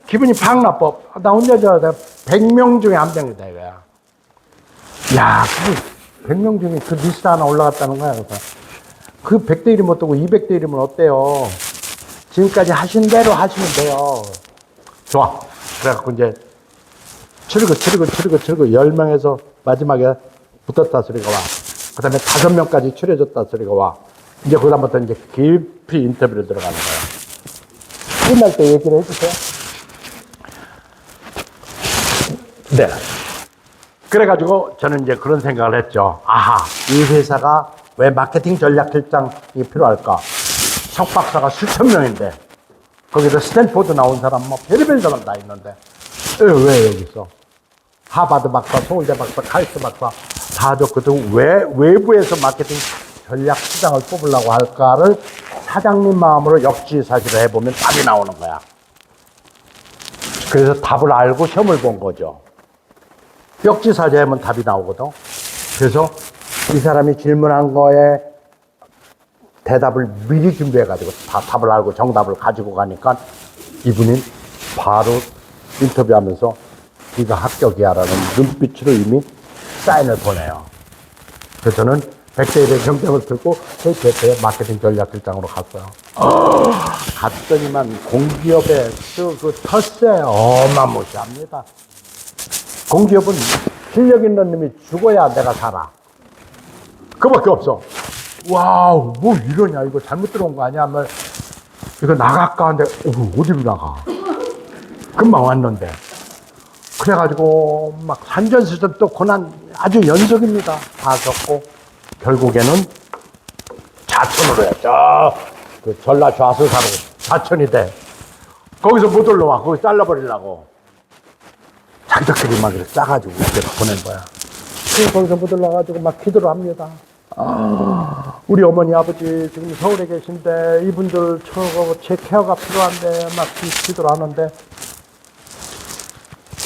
기분이 팍 나빠. 나 혼자 내가 100명 중에 한 명이다 이거야. 야, 그 100명 중에 그 리스트 하나 올라갔다는 거야. 그래서 그 100대 1이면 어떠고 200대 1이면 어때요? 지금까지 하신 대로 하시면 돼요. 좋아. 그래갖고 이제 추르고 10명에서 마지막에 붙었다 소리가 와. 그 다음에 5명까지 추려졌다 소리가 와. 이제 그다음부터 이제 깊이 인터뷰를 들어가는 거야. 끝날 때 얘기를 해주세요. 네. 그래가지고 저는 이제 그런 생각을 했죠. 아하, 이 회사가 왜 마케팅 전략실장이 필요할까? 석박사가 수천 명인데 거기서 스탠포드 나온 사람 뭐 별의별 사람 다 있는데 왜 여기 있어? 하버드 박사, 서울대 박사, 카이스트 박사 다 좋거든. 왜 외부에서 마케팅 전략 시장을 뽑으려고 할까를 사장님 마음으로 역지사지를 해보면 답이 나오는 거야. 그래서 답을 알고 시험을 본 거죠. 역지사지하면 답이 나오거든. 그래서 이 사람이 질문한 거에 대답을 미리 준비해가지고 다 답을 알고 정답을 가지고 가니까 이분이 바로 인터뷰하면서 네가 합격이야라는 눈빛으로 이미 사인을 보내요. 그래서 저는 100대 1의 경쟁을 들고 KTF의 마케팅 전략실장으로 갔어요. 갔더니만 공기업의 그 텃세 어마무시합니다. 공기업은 실력 있는 놈이 죽어야 내가 살아. 그밖에 없어. 와우, 뭐 이러냐. 이거 잘못 들어온 거 아니야? 뭐, 이거 나갈까 하는데, 어디로 나가? 금방 왔는데. 그래가지고, 막 산전수전 또 고난 아주 연속입니다. 다 겪고, 결국에는 자천으로 했죠. 그 전라 좌수사로 자천이 돼. 거기서 못 올라와. 거기 잘라버리려고. 자기들끼리 막 이렇게 짜가지고 이렇게 보낸 거야. 그래서 거기서 못 올라가지고 막 기도를 합니다. 우리 어머니 아버지 지금 서울에 계신데 이분들 제 케어가 필요한데 막 기도를 하는데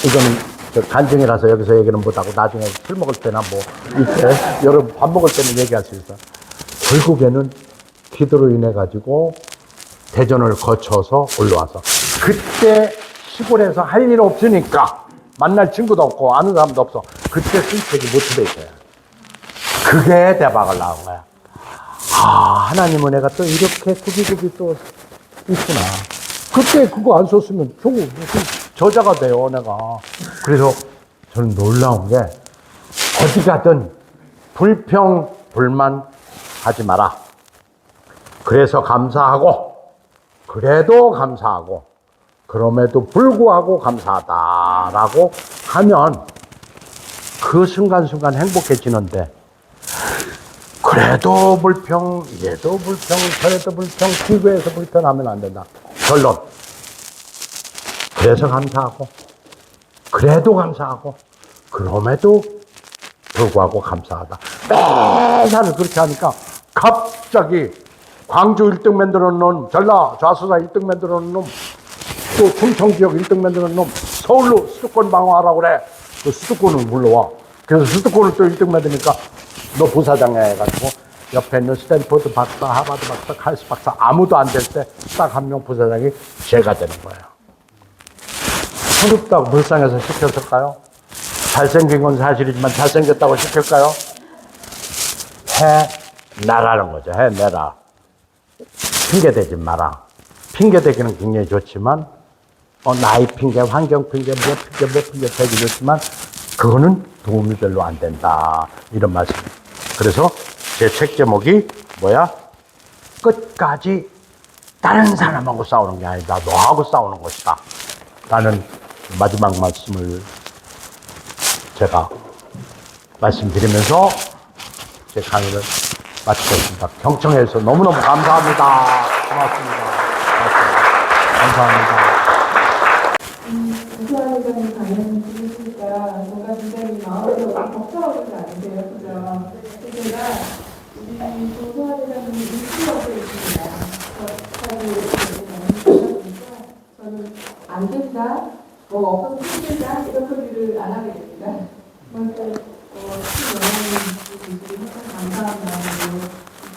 이거는 저 간증이라서 여기서 얘기는 못하고 나중에 술 먹을 때나 뭐 이때 여러분 밥 먹을 때는 얘기할 수 있어. 결국에는 기도로 인해 가지고 대전을 거쳐서 올라와서 그때 시골에서 할 일 없으니까 만날 친구도 없고 아는 사람도 없어. 그때 선택이 모티베이터야. 그게 대박을 낳은 거야. 하나님은 내가 또 이렇게 구비구비 또 있구나. 그때 그거 안 썼으면 저거 무슨 저자가 돼요, 내가. 그래서 저는 놀라운 게 어디 가든 불평, 불만 하지 마라. 그래서 감사하고, 그래도 감사하고, 그럼에도 불구하고 감사하다라고 하면 그 순간순간 행복해지는데 그래도 불평, 얘도 불평, 저래도 불평, 기구에서 불편하면 안 된다. 결론. 그래서 감사하고, 그래도 감사하고, 그럼에도 불구하고 감사하다. 매달 그렇게 하니까 갑자기 광주 1등 만들어 놓은 전라 좌수사 1등 만들어 놓은 놈, 또 충청 지역 1등 만들어 놓은 놈, 서울로 수도권 방어하라고 그래. 그 수도권을 불러와. 그래서 수도권을 또 1등 만드니까 너 부사장이야 해가지고 옆에 있는 스탠포드 박사, 하버드 박사, 칼스 박사 아무도 안 될 때 딱 한 명 부사장이 제가 되는 거예요. 서럽다고 불쌍해서 시켰을까요? 잘생긴 건 사실이지만 잘생겼다고 시킬까요? 해내라는 거죠. 해내라. 핑계대지 마라. 핑계대기는 굉장히 좋지만 나이 핑계, 환경 핑계, 뭐 핑계 되기 좋지만 그거는 도움이 별로 안 된다. 이런 말씀. 그래서 제 책 제목이 뭐야? 끝까지 다른 사람하고 싸우는 게 아니다. 너하고 싸우는 것이다. 라는 마지막 말씀을 제가 말씀드리면서 제 강의를 마치겠습니다. 경청해서 너무너무 감사합니다. 고맙습니다. 감사합니다. 조사회장님 강연을 들으시니까 뭔가 굉장히 마음에서 벅차오르지 않으세요? 그죠? 제가 우리 조사회장님 인기업에 있습니다. 사실 보니까 저는 안 된다, 뭐 없어서 힘들다 이런 소리를 안 하게 됩니다. 그러니까 팀 영향이 항상 감사한 마음으로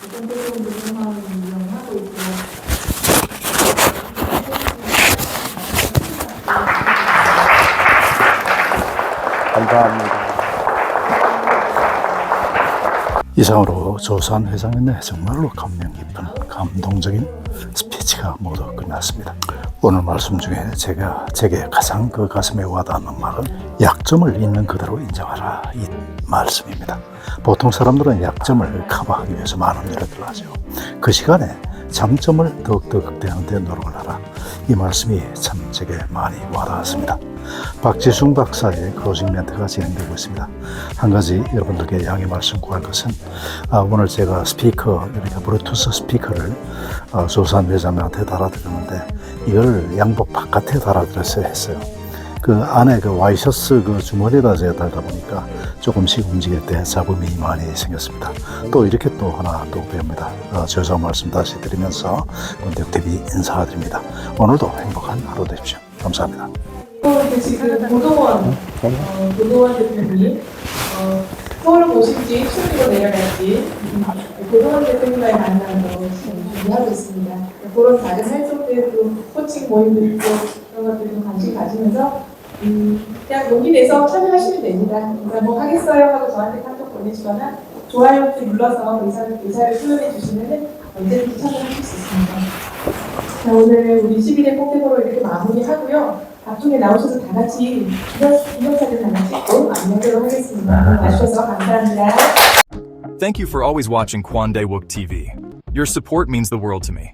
부정적인 마음을 이용하고 있고요. 감사합니다. 이상으로 조수한 회장님의 정말로 감명 깊은 감동적인 스피치가 모두 끝났습니다. 오늘 말씀 중에 제게 가장 그 가슴에 와닿는 말은 약점을 있는 그대로 인정하라 이 말씀입니다. 보통 사람들은 약점을 커버하기 위해서 많은 일을 하죠. 그 시간에 장점을 더욱더 극대화하는 데 노력을 하라. 이 말씀이 참 제게 많이 와닿았습니다. 박지순 박사의 클로징 멘트가 진행되고 있습니다. 한 가지 여러분들께 양해 말씀 구할 것은 오늘 제가 스피커, 그러니까 블루투스 스피커를 조수한 회장님한테 달아드렸는데 이걸 양복 바깥에 달아드렸어야 했어요. 그 안에 그 와이셔츠 그 주머니에다 제가 달다 보니까 조금씩 움직일 때 잡음이 많이 생겼습니다. 또 이렇게 또 하나 또 배웁니다. 죄송한 말씀 다시 드리면서 권대국TV 인사드립니다. 오늘도 행복한 하루 되십시오. 감사합니다. 지금 고도원 대표님 서울을 오실지 수리로 내려갈지 고도원 대표님과의 만남도 지금 준비하고 있습니다. 그런 작은 활동들도 코칭 모임도 있고 그런 것들도 관심 가지면서 그냥 용기 내서 참여하시면 됩니다. 그러니까 뭐 하겠어요 하고 저한테 카톡 보내시거나 좋아요 눌러서 의사를 표현해 주시면 언제든지 참여하실 수 있습니다. 자, 오늘 우리 12대 꼭대보로 이렇게 마무리하고요. 앞쪽에 나오셔서 다 같이 기념사진 하나 찍고 안녕하도록 하겠습니다. 와주셔서 감사합니다. Thank you for always watching Kwandae-wook TV. Your support means the world to me.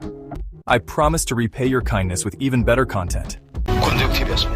I promise to repay your kindness with even better content. 권대국TV였습니다.